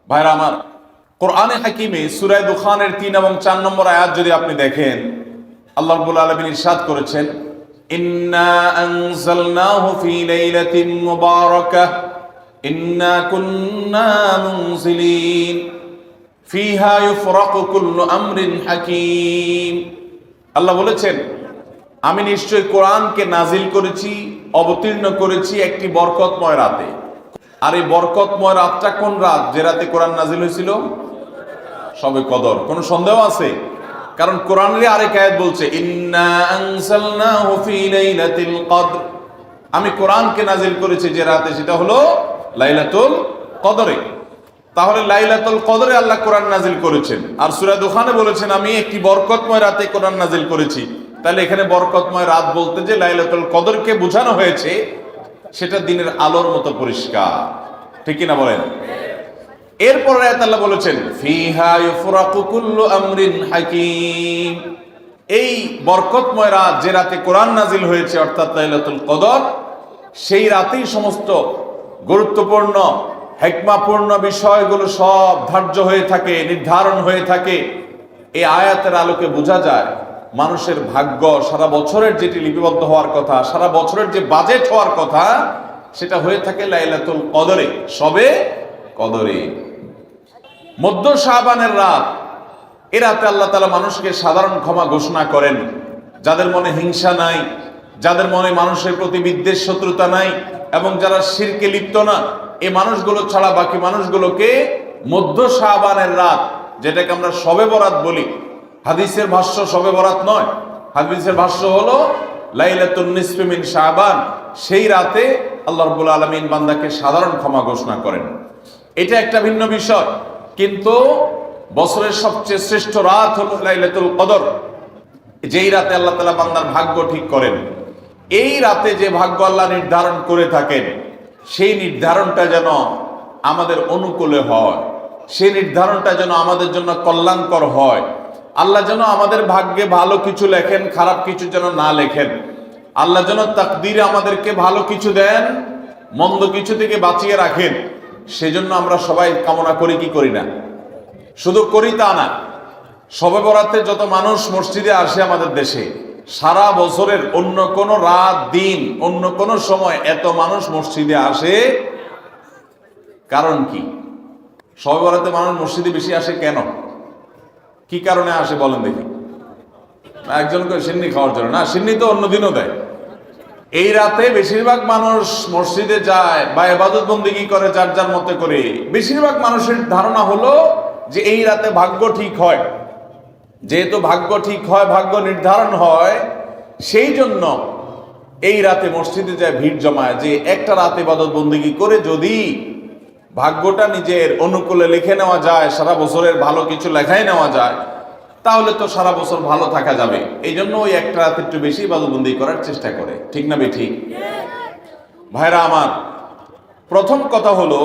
ভাইরা আমার, কোরআনে হাকিমে সূরা দুখানের 3 এবং 4 নম্বর আয়াত যদি আপনি দেখেন, আল্লাহ রাব্বুল আলামিন ইরশাদ করেছেন, ইন্না আনজালনাহু ফি লাইলাতিন মুবারাকাহ ইন্না কুন্না মুনজিলিন ফিহা ইউফরাকু কুল্লু আমরিন হাকিম। আল্লাহ বলেছেন, আমি নিশ্চয় কোরআনকে নাজিল করেছি, অবতীর্ণ করেছি একটি বরকতময় রাতে। আর এই বরকতময় রাতটা কোন রাত? যে রাতে কোরআন নাজিল হয়েছিল? শবে কদর। কোনো সন্দেহ আছে? কারণ কোরআনের আরেক আয়াত বলছে, ইন্না আনজালনাহু ফি লাইলাতিল কদর, আমি কোরআনকে নাজিল করেছি যে রাতে, সেটা হলো লাইলাতুল কদরে। তাহলে লাইলাতুল কদরে আল্লাহ কোরআন নাজিল করেছেন। আর সূরা দুখানে বলেছেন, আমি একটি বরকতময় রাতে কোরআন নাজিল করেছি। তাহলে এখানে বরকতময় রাত বলতে যে লাইলাতুল কদরকে বোঝানো হয়েছে, সেটা দিনের আলোর মতো পরিষ্কার। ঠিক কিনা বলেন? এরপর আয়াত আল্লাহ বলেছেন, ফিহা ইউফরাকু কুল্লু আমরিন হাকিম, এই বরকতময় রাত যে রাতে কোরআন নাজিল হয়েছে, অর্থাৎ লাইলাতুল কদর, সেই রাতেই সমস্ত গুরুত্বপূর্ণ হিকমাপূর্ণ বিষয়গুলো সব ধার্য হয়ে থাকে, নির্ধারণ হয়ে থাকে। এই আয়াতের আলোকে বোঝা যায় মানুষের ভাগ্য সারা বছরের যেটি লিপিবদ্ধ হওয়ার কথা, সারা বছরের যে বাজেট হওয়ার কথা, সেটা হয়ে থাকে লাইলাতুল কদরে, শবে কদরে। মধ্য শাবানের রাত, এ রাতে আল্লাহ তাআলা মানুষকে সাধারণ ক্ষমা ঘোষণা করেন। যাদের মনে হিংসা নাই, যাদের মনে মানুষের প্রতি বিদ্বেষ শত্রুতা নাই, এবং যারা শিরকে লিপ্ত না, এই মানুষগুলো ছাড়া বাকি মানুষগুলোকে মধ্য শাবানের রাত, যেটাকে আমরা শবে বরাত বলি, হাদিসের ভাষ্য শবে বরাত নয়, হাদিসের ভাষ্য হলো লাইলাতুন নিসফি মিন শাবান, সেই রাতে আল্লাহ রাব্বুল আলামিন বান্দাকে সাধারণ ক্ষমা ঘোষণা করেন। এটা একটা ভিন্ন বিষয়, কিন্তু বছরের সবচেয়ে শ্রেষ্ঠ রাত হলো লাইলাতুল কদর, যেই রাতে আল্লাহ তাআলা বান্দার ভাগ্য ঠিক করেন। এই রাতে যে ভাগ্য আল্লাহ নির্ধারণ করে থাকেন, সেই নির্ধারণটা যেন আমাদের অনুকূলে হয়, সেই নির্ধারণটা যেন আমাদের জন্য কল্যাণকর হয়। আল্লাহ যেন আমাদের ভাগ্যে ভালো কিছু লেখেন, খারাপ কিছু যেন না লেখেন। আল্লাহ যেন তাকদীরে আমাদেরকে ভালো কিছু দেন, মন্দ কিছু থেকে বাঁচিয়ে রাখেন। সেজন্য আমরা সবাই কামনা করি কি করি না? শুধু করি তা না, শবে বরাতে যত মানুষ মসজিদে আসে আমাদের দেশে, সারা বছরের অন্য কোন রাত দিন অন্য কোন সময় এত মানুষ মসজিদে আসে, কারণ কি? শবে বরাতে মানুষ মসজিদে বেশি আসে কেন? কি কারণে আসে বলেন দেখি? একজনকে সিন্নি খাওয়ার জন্য না, সিন্নি তো অন্য দিনও দেয়। এই রাতে বেশিরভাগ মানুষ মসজিদে যায় বা ইবাদত বন্দেগী করে যার যার মতো করে। বেশিরভাগ মানুষের ধারণা হলো যে এই রাতে ভাগ্য ঠিক হয়। যেহেতু ভাগ্য ঠিক হয়, ভাগ্য নির্ধারণ হয়, সেই জন্য এই রাতে মসজিদে যায়, ভিড় জমায়, যে একটা রাতে ইবাদত বন্দেগী করে যদি ভাগ্যটা নিজের অনুকূলে লিখে নেওয়া যায়, সারা বছরের ভালো কিছু লেখাই নেওয়া যায়, তাহলে তো সারা বছর ভালো থাকা যাবে। এই জন্য ওই একটা রাতে একটু বেশি ইবাদতবন্দি করার চেষ্টা করে। ঠিক না বেঠিক? ভাইরা আমার, প্রথম কথা হলো,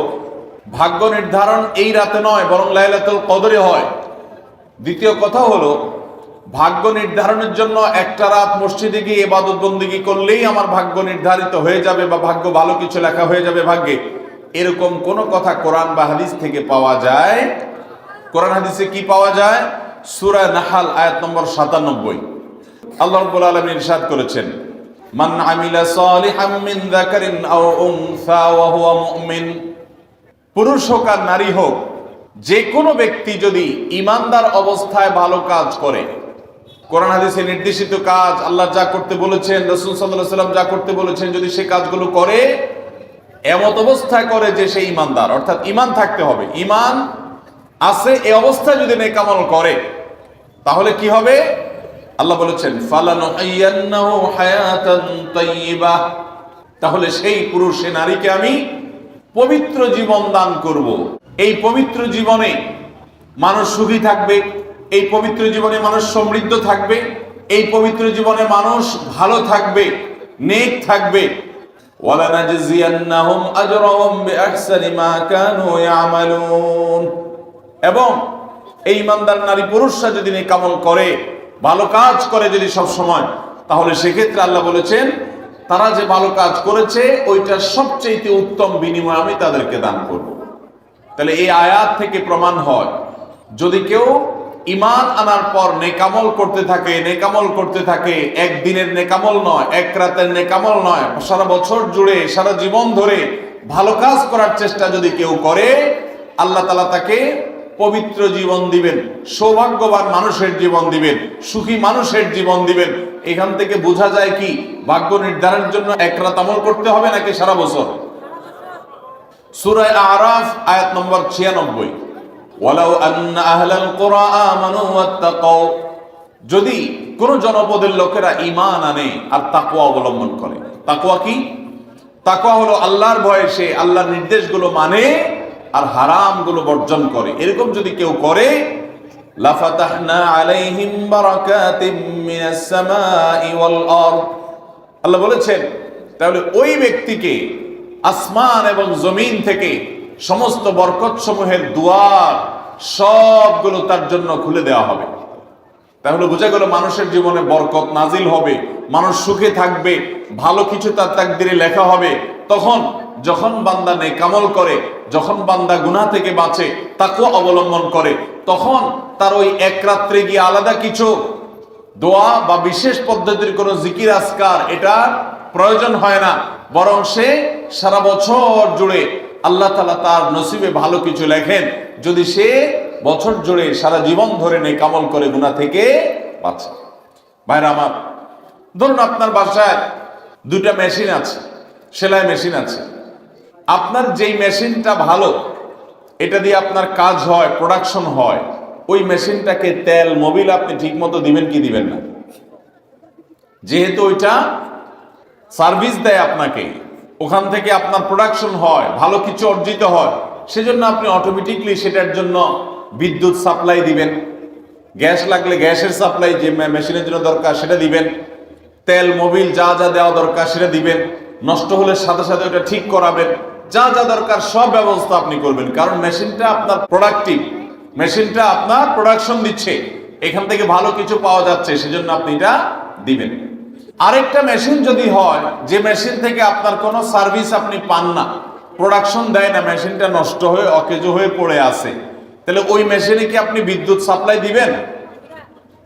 ভাগ্য নির্ধারণ এই রাতে নয়, বরং লাইলাতুল কদরে হয়। দ্বিতীয় কথা হলো, ভাগ্য নির্ধারণের জন্য একটা রাত মসজিদে গিয়ে ইবাদত বন্দেগী করলেই আমার ভাগ্য নির্ধারিত হয়ে যাবে বা ভাগ্য ভালো কিছু লেখা হয়ে যাবে ভাগ্যে, এরকম কোন কথা কোরআন বা হাদিস থেকে পাওয়া যায়? কোরআন হাদিসে কি পাওয়া যায়? সূরা নাহাল আয়াত নম্বর 97, আল্লাহ রাব্বুল আলামিন ইরশাদ করেছেন, মান আমিলা সালিহাম মিন যাকারিন আও উনসা ওয়া হুয়া মুমিন, পুরুষ হোক আর নারী হোক, যে কোনো ব্যক্তি যদি ঈমানদার অবস্থায় ভালো কাজ করে, কোরআন হাদিসে নির্দেশিত কাজ, আল্লাহ যা করতে বলেছেন, রাসূল সাল্লাল্লাহু আলাইহি ওয়াসাল্লাম যা করতে বলেছেন, যদি সে কাজগুলো করে, এমত অবস্থায় করে যে সে ঈমানদার, অর্থাৎ ঈমান থাকতে হবে, ঈমান আছে, এই অবস্থায় যদি নেক আমল করে, তাহলে কি হবে? আল্লাহ বলেছেন, ফালানুহিয়ান্নাহু হায়াতান তাইয়্যিবাহ, তাহলে সেই পুরুষ সে নারীকে আমি পবিত্র জীবন দান করব। এই পবিত্র জীবনে মানুষ সুখী থাকবে, এই পবিত্র জীবনে মানুষ সমৃদ্ধ থাকবে, এই পবিত্র জীবনে মানুষ ভালো থাকবে, নেক থাকবে। ওয়ালানাজজিয়ান্নাহুম আজরাহুম বিআহসানি মা কানু ইয়ামালুন, এবং এই ঈমানদার নারী পুরুষরা যদি নেক আমল করে, ভালো কাজ করে যদি সব সময়, তাহলে সেক্ষেত্রে আল্লাহ বলেছেন, তারা যে ভালো কাজ করেছে ওইটা সবচেয়ে উত্তম বিনিময় আমি তাদেরকে দান করব। তাহলে এই আয়াত থেকে প্রমাণ হয়, যদি কেউ ঈমান আনার পর নেকামল করতে থাকে, একদিনের নেকামল নয়, এক রাতের নেকামল নয়, সারা বছর জুড়ে সারা জীবন ধরে ভালো কাজ করার চেষ্টা যদি কেউ করে, আল্লাহ তাআলা তাকে পবিত্র জীবন দিবেন, সৌভাগ্যবান মানুষের জীবন দিবেন, সুখী মানুষের জীবন দিবেন। এখান থেকে বোঝা যায় কি ভাগ্য নির্ধারণের জন্য এক রাত আমল করতে হবে নাকি সারা বছর? সূরা আরাফ আয়াত নম্বর 96, ওয়ালাউ আন্না আহলাল কুরা আমানু ওয়াত্তাকাউ, যদি কোন জনপদের লোকেরা ঈমান আনে আর তাকওয়া অবলম্বন করে। তাকওয়া কি? তাকওয়া হলো আল্লাহর ভয়ে সে আল্লাহর নির্দেশগুলো মানে আর হারামগুলো বর্জন করে। এরকম যদি কেউ করে, লাফাতাহনা আলাইহিম বারাকাতিম মিনাস সামাই ওয়াল আরদ, আল্লাহ বলেছেন তাহলে ওই ব্যক্তিকে আসমান এবং জমিন থেকে সমস্ত বরকত সমূহের দুয়ার সবগুলো তার জন্য খুলে দেওয়া হবে। তাহলে বোঝা গেল মানুষের জীবনে বরকত নাজিল হবে, মানুষ সুখে থাকবে, ভালো কিছু তার তাকদিরে লেখা হবে। তখন যখন বান্দা নেকামল করে, যখন বান্দা গুনাহ থেকে বাঁচে, তাকওয়া অবলম্বন করে, তখন তার ওই এক রাত্রে গিয়ে আলাদা কিছু দোয়া বা বিশেষ পদ্ধতির কোনো জিকির আজকার এটা প্রয়োজন হয় না, বরং সে সারা বছর জুড়ে আল্লাহ তাআলা তার নসিবে ভালো কিছু লেখেন যদি সে বছর জুড়ে সারা জীবন ধরে নেকামল করে গুনাহ থেকে বাঁচে। ভাইরা আমার, ধরুন আপনার বাসায় দুইটা মেশিন আছে, সেলাই মেশিন আছে। আপনার যেই মেশিনটা ভালো, এটা দিয়ে আপনার কাজ হয়, প্রোডাকশন হয়, ওই মেশিনটাকে তেল মোবিল আপনি ঠিক মতো দিবেন কি দিবেন না? যেহেতু ওইটা সার্ভিস দেয় আপনাকে, ওখান থেকে আপনার প্রোডাকশন হয়, ভালো কিছু অর্জিত হয়, সেজন্য আপনি অটোমেটিকলি সেটার জন্য বিদ্যুৎ সাপ্লাই দিবেন, গ্যাস লাগলে গ্যাসের সাপ্লাই যে মেশিনের জন্য দরকার সেটা দিবেন, তেল মোবিল যা যা দেওয়া দরকার সেটা দিবেন, নষ্ট হলে সাথে সাথে ওটা ঠিক করাবেন, যা যা দরকার সব ব্যবস্থা আপনি করবেন। কারণ মেশিনটা আপনার প্রোডাক্টিভ, মেশিনটা আপনার প্রোডাকশন দিচ্ছে, এখান থেকে ভালো কিছু পাওয়া যাচ্ছে, সেজন্য আপনি এটা দিবেন। আরেকটা মেশিন যদি হয় যে মেশিন থেকে আপনার কোনো সার্ভিস আপনি পান না, প্রোডাকশন দেয় না, মেশিনটা নষ্ট হয়ে অকেজো হয়ে পড়ে আছে, তাহলে ওই মেশিনে কি আপনি বিদ্যুৎ সাপ্লাই দিবেন?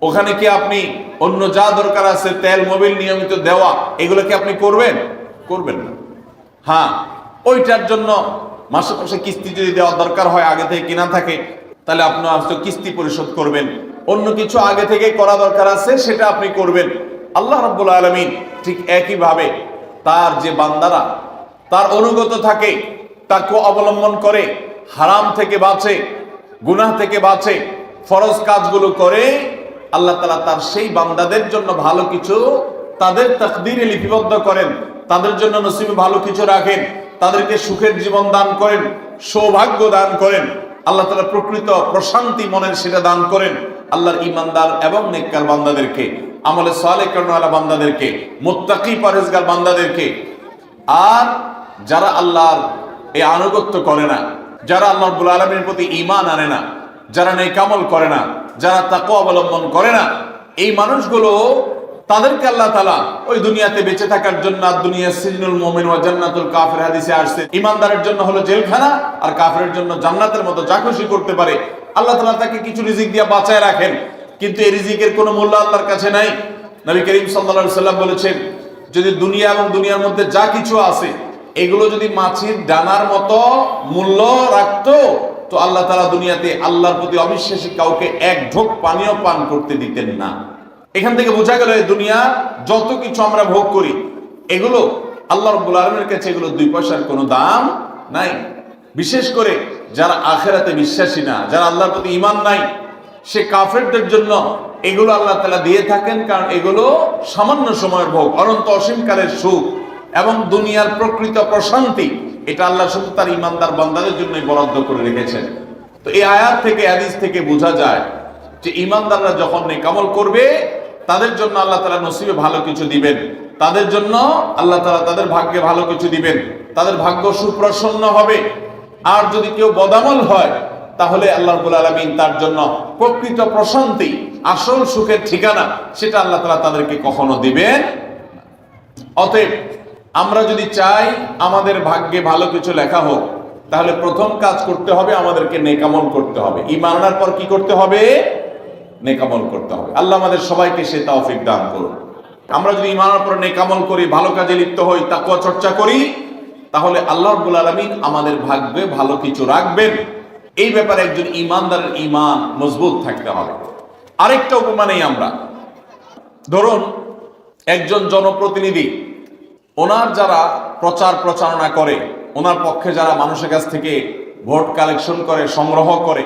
ওখানে কি আপনি অন্য যা দরকার আছে তেল মোবিল নিয়মিত দেওয়া, এগুলো কি আপনি করবেন? করবেন না। হ্যাঁ, ওইটার জন্য মাসে মাসে কিস্তি যদি দেওয়ার দরকার হয়, আগে থেকে কিনা থাকে, তাহলে আপনি আজকে কিস্তি পরিশোধ করবেন। অন্য কিছু আগে থেকে করা দরকার আছে সেটা আপনি করবেন। আল্লাহ রাব্বুল আলামিন ঠিক একই ভাবে তার যে বান্দারা তার অনুগত থাকে, তাকে অবলম্বন করে, হারাম থেকে বাঁচে, গুনাহ থেকে বাঁচে, ফরজ কাজগুলো করে, আল্লাহ তাআলা তার সেই বান্দাদের জন্য ভালো কিছু তাদের তাকদীরে লিপিবদ্ধ করেন, তাদের জন্য নসিবে ভালো কিছু রাখেন, তাদেরকে সুখের জীবন দান করেন, সৌভাগ্য দান করেন। আল্লাহ তাআলা প্রকৃত প্রশান্তি মনের সেটা দান করেন আল্লাহর ঈমানদার এবং নেককার বান্দাদেরকে, আমলে সালেহ করাওয়ালা বান্দাদেরকে, মুত্তাকি পরহেজগার বান্দাদেরকে। আর যারা আল্লাহর এই আনুগত্য করে না, যারা আল্লাহ রাব্বুল আলামিনের প্রতি ঈমান আনে না, যারা নেকামল করে না, যারা তাকওয়া অবলম্বন করে না, এই মানুষগুলো তাদেরকে আল্লাহ তাআলা ওই দুনিয়াতে বেঁচে থাকার জন্য, দুনিয়া সিজনুল মুমিন ওয়া জান্নাতুল কাফির হাদিসে আসছে, ঈমানদারের জন্য হলো জেলখানা আর কাফিরের জন্য জান্নাতের মতো যা খুশি করতে পারে। আল্লাহ তাআলা তাকে কিছু রিজিক দিয়ে বাঁচায় রাখেন, কিন্তু এই রিজিকের কোনো মূল্য আল্লাহর কাছে নাই। নবী করিম সাল্লাল্লাহু আলাইহি সাল্লাম বলেছেন, যদি দুনিয়া এবং দুনিয়ার মধ্যে যা কিছু আছে এগুলো যদি মাছির ডানার মতো মূল্য রাখতো, তো আল্লাহ তাআলা দুনিয়াতে আল্লাহর প্রতি অবিশ্বাসী কাউকে এক ঢোক পানিও পান করতে দিতেন না। এখান থেকে বোঝা গেল এই দুনিয়া যত কিছু আমরা ভোগ করি, এগুলো আল্লাহ রাব্বুল আলামিনের কাছে এগুলো 2 পয়সার কোনো দাম নাই। বিশেষ করে যারা আখিরাতে বিশ্বাসী না, যারা আল্লাহর প্রতি ঈমান নাই, সে কাফেরদের জন্য এগুলো আল্লাহ তাআলা দিয়ে থাকেন, কারণ এগুলো সামান্য সময়ের ভোগ, অনন্ত অসীমকালের সুখ এবং দুনিয়ার প্রকৃত প্রশান্তি, এটা আল্লাহ শুধু তার ঈমানদার বান্দাদের জন্যই বরাদ্দ করে রেখেছেন। তো এই আয়াত থেকে, হাদিস থেকে বোঝা যায় যে ঈমানদাররা যখন নেকামল করবে, তাদের জন্য আল্লাহ তাআলা নসিবে ভালো কিছু দিবেন, তাদের জন্য আল্লাহ তাআলা তাদের ভাগ্যে ভালো কিছু দিবেন, তাদের ভাগ্য সুপ্রসন্ন হবে। আর যদি কেউ বদামল হয়, তাহলে আল্লাহ রাব্বুল আলামিন তার জন্য প্রকৃত প্রশান্তি, আসল সুখের ঠিকানা, সেটা আল্লাহ তাআলা তাদেরকে কখনো দিবেন না। অতএব আমরা যদি চাই আমাদের ভাগ্যে ভালো কিছু লেখা হোক, তাহলে প্রথম কাজ করতে হবে, আমাদেরকে নেকামল করতে হবে। ঈমান আনার পর কি করতে হবে? নেকামল করতে হবে। আল্লাহ আমাদের সবাইকে সে তৌফিক দান করুন। আমরা যদি ঈমান আনার পর নেকামল করি, ভালো কাজে লিপ্ত হই, তাকওয়া চর্চা করি, তাহলে আল্লাহ রাব্বুল আলামিন আমাদের ভাগ্যে ভালো কিছু রাখবেন। এই ব্যাপারে একজন ঈমানদারের ঈমান মজবুত থাকতে হবে। আরেকটা উপমা নেই আমরা। ধরুন একজন জনপ্রতিনিধি, ওনার যারা প্রচার প্রচারণা করে, ওনার পক্ষে যারা মানুষের কাছ থেকে ভোট কালেকশন করে, সংগ্রহ করে,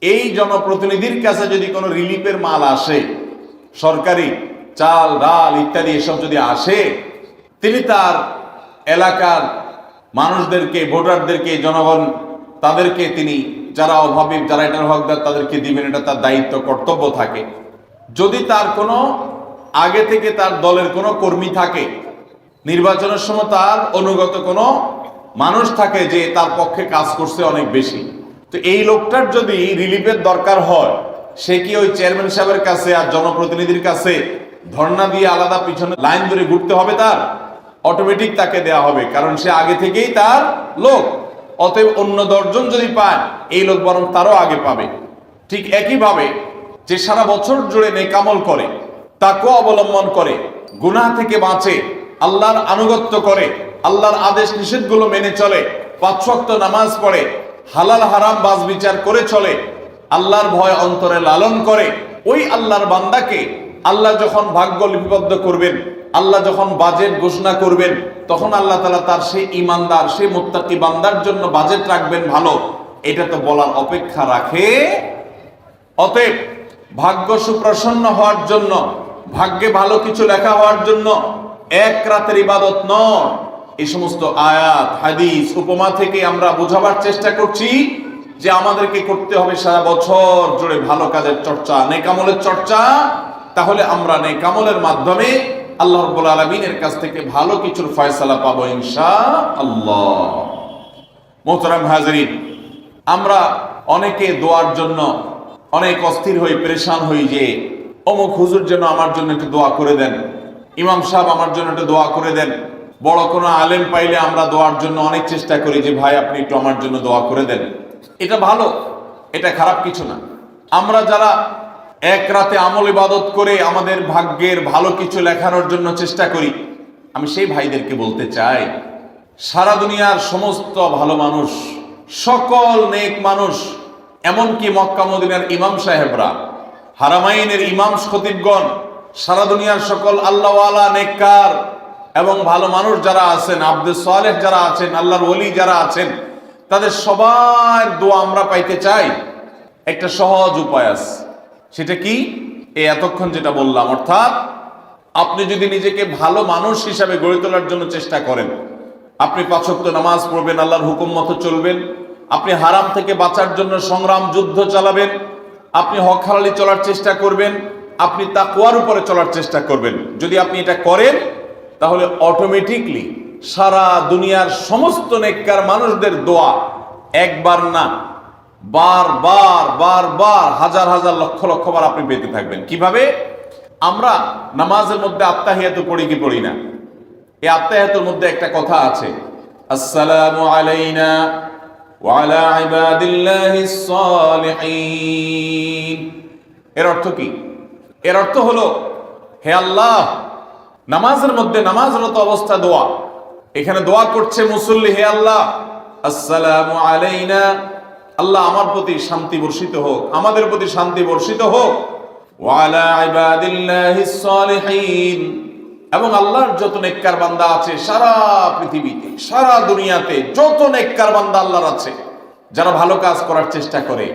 এই জনপ্রতিনিধির কাছে যদি কোনো রিলিফের মাল আসে, সরকারি চাল ডাল ইত্যাদি এসব যদি আসে, তিনি তার এলাকার মানুষদেরকে, ভোটারদেরকে, জনগণ তাদেরকে তিনি, যারা অভাবী, যারা এটার হকদার, তাদেরকে দিবেন। এটা তার দায়িত্ব, কর্তব্য থাকে। যদি তার কোনো আগে থেকে তার দলের কোনো কর্মী থাকে, নির্বাচনের সময় তার অনুগত কোনো মানুষ থাকে যে তার পক্ষে কাজ করছে অনেক বেশি, তো এই লোকটার যদি রিলিফের দরকার হয়, সে কি ওই চেয়ারম্যান সাহেবের কাছে আর জনপ্রতিনিধির কাছে ধর্ণা দিয়ে আলাদা পিছনে লাইন ধরে ঘুরতে হবে? তার অটোমেটিক তাকে দেয়া হবে, কারণ সে আগে থেকেই তার লোক। অতএব অন্য 10 জন যদি পায়, এই লোক বরং তারও আগে পাবে। ঠিক একইভাবে যে সারা বছর জুড়ে নেকামল করে, তাকওয়া অবলম্বন করে, গুনাহ থেকে বাঁচে, আল্লাহর আনুগত্য করে, আল্লাহর আদেশ নিষেধগুলো মেনে চলে, 5 ওয়াক্ত নামাজ পড়ে, হালাল হারাম বাজ বিচার করে চলে, আল্লাহর ভয় অন্তরে লালন করে, ওই আল্লাহর বান্দাকে আল্লাহ যখন ভাগ্য লিপিবদ্ধ করবেন, আল্লাহ যখন বাজেট ঘোষণা করবেন, তখন আল্লাহ তাআলা তার সেই ঈমানদার, সেই মুত্তাকি বান্দার জন্য বাজেট রাখবেন ভালো। এটা তো বলার অপেক্ষা রাখে? অতএব ভাগ্য সুপ্রসন্ন হওয়ার জন্য, ভাগ্যে ভালো কিছু লেখা হওয়ার জন্য এক রাতের ইবাদত নয়। এই সমস্ত আয়াত, হাদিস, উপমা থেকে আমরা বোঝাবার চেষ্টা করছি যে আমাদেরকে করতে হবে সারা বছর জুড়ে ভালো কাজের চর্চা, নেকামলের চর্চা। তাহলে আমরা নেকামলের মাধ্যমে আল্লাহ রাব্বুল আলামিনের কাছ থেকে ভালো কিছুর ফয়সালা পাবো ইনশাআল্লাহ। মোহতারাম হাজরিন, আমরা অনেকে দোয়ার জন্য অনেক অস্থির হই, পেরেশান হই যে অমুক হুজুর যেন আমার জন্য একটু দোয়া করে দেন, ইমাম সাহেব আমার জন্য একটু দোয়া করে দেন। বড় কোনো আলেম পাইলে আমরা দোয়ার জন্য অনেক চেষ্টা করি যে ভাই আপনি একটু আমার জন্য দোয়া করে দেন। এটা ভালো, এটা খারাপ কিছু না। আমরা যারা এক রাতে আমল ইবাদত করে আমাদের ভাগ্যের ভালো কিছু লেখানোর জন্য চেষ্টা করি, আমি সেই ভাইদেরকে বলতে চাই, সারা দুনিয়ার সমস্ত ভালো মানুষ, সকল নেক মানুষ, এমনকি মক্কা মদিনার ইমাম সাহেবরা, হারামাইনের ইমাম খতিবগণ, সারা দুনিয়ার সকল আল্লাহওয়ালা, নেককার এবং ভালো মানুষ যারা আছেন, আব্দে সালেহ যারা আছেন, আল্লাহর ওলি যারা আছেন, তাদের সবার দোয়া আমরা পাইতে চাই। একটা সহজ উপায় আছে, সেটা কি? এই এতক্ষণ যেটা বললাম, অর্থাৎ আপনি যদি নিজেকে ভালো মানুষ হিসাবে গড়ে তোলার জন্য চেষ্টা করেন, আপনি 5 ওয়াক্ত নামাজ পড়বেন, আল্লাহর হুকুম মতো চলবেন, আপনি হারাম থেকে বাঁচার জন্য সংগ্রাম যুদ্ধ চালাবেন, আপনি হক হালালি চলার চেষ্টা করবেন, আপনি তাকওয়ার উপরে চলার চেষ্টা করবেন। যদি আপনি এটা করেন, তাহলে অটোমেটিকলি সারা দুনিয়ার সমস্ত নেককার মানুষদের দোয়া একবার না, বারবার বারবার, হাজার হাজার, লক্ষ লক্ষ বার আপনি পেতে থাকবেন। কিভাবে? আমরা নামাজের মধ্যে আত্তাহিয়াতু পড়ি কি পড়ি না? এই আত্তাহিয়াতুর মধ্যে একটা কথা আছে, আসসালামু আলাইনা ওয়া আলা ইবাদিল্লাহিস সালিহিন। এর অর্থ কি? এর অর্থ হলো, হে আল্লাহ, নামাজের মধ্যে নামাজরত অবস্থা দোয়া, এখানে দোয়া করছে মুসল্লি, হে আল্লাহ, আসসালামু আলাইনা, আল্লাহ আমার প্রতি শান্তি বর্ষিত হোক, আমাদের প্রতি শান্তি বর্ষিত হোক, ওয়া আলা ইবাদিল্লাহিস সালিহিন, এবং আল্লাহর যত নেককার বান্দা আছে সারা পৃথিবীতে, সারা দুনিয়াতে যত নেককার বান্দা আল্লাহর আছে, যারা ভালো কাজ করার চেষ্টা করে,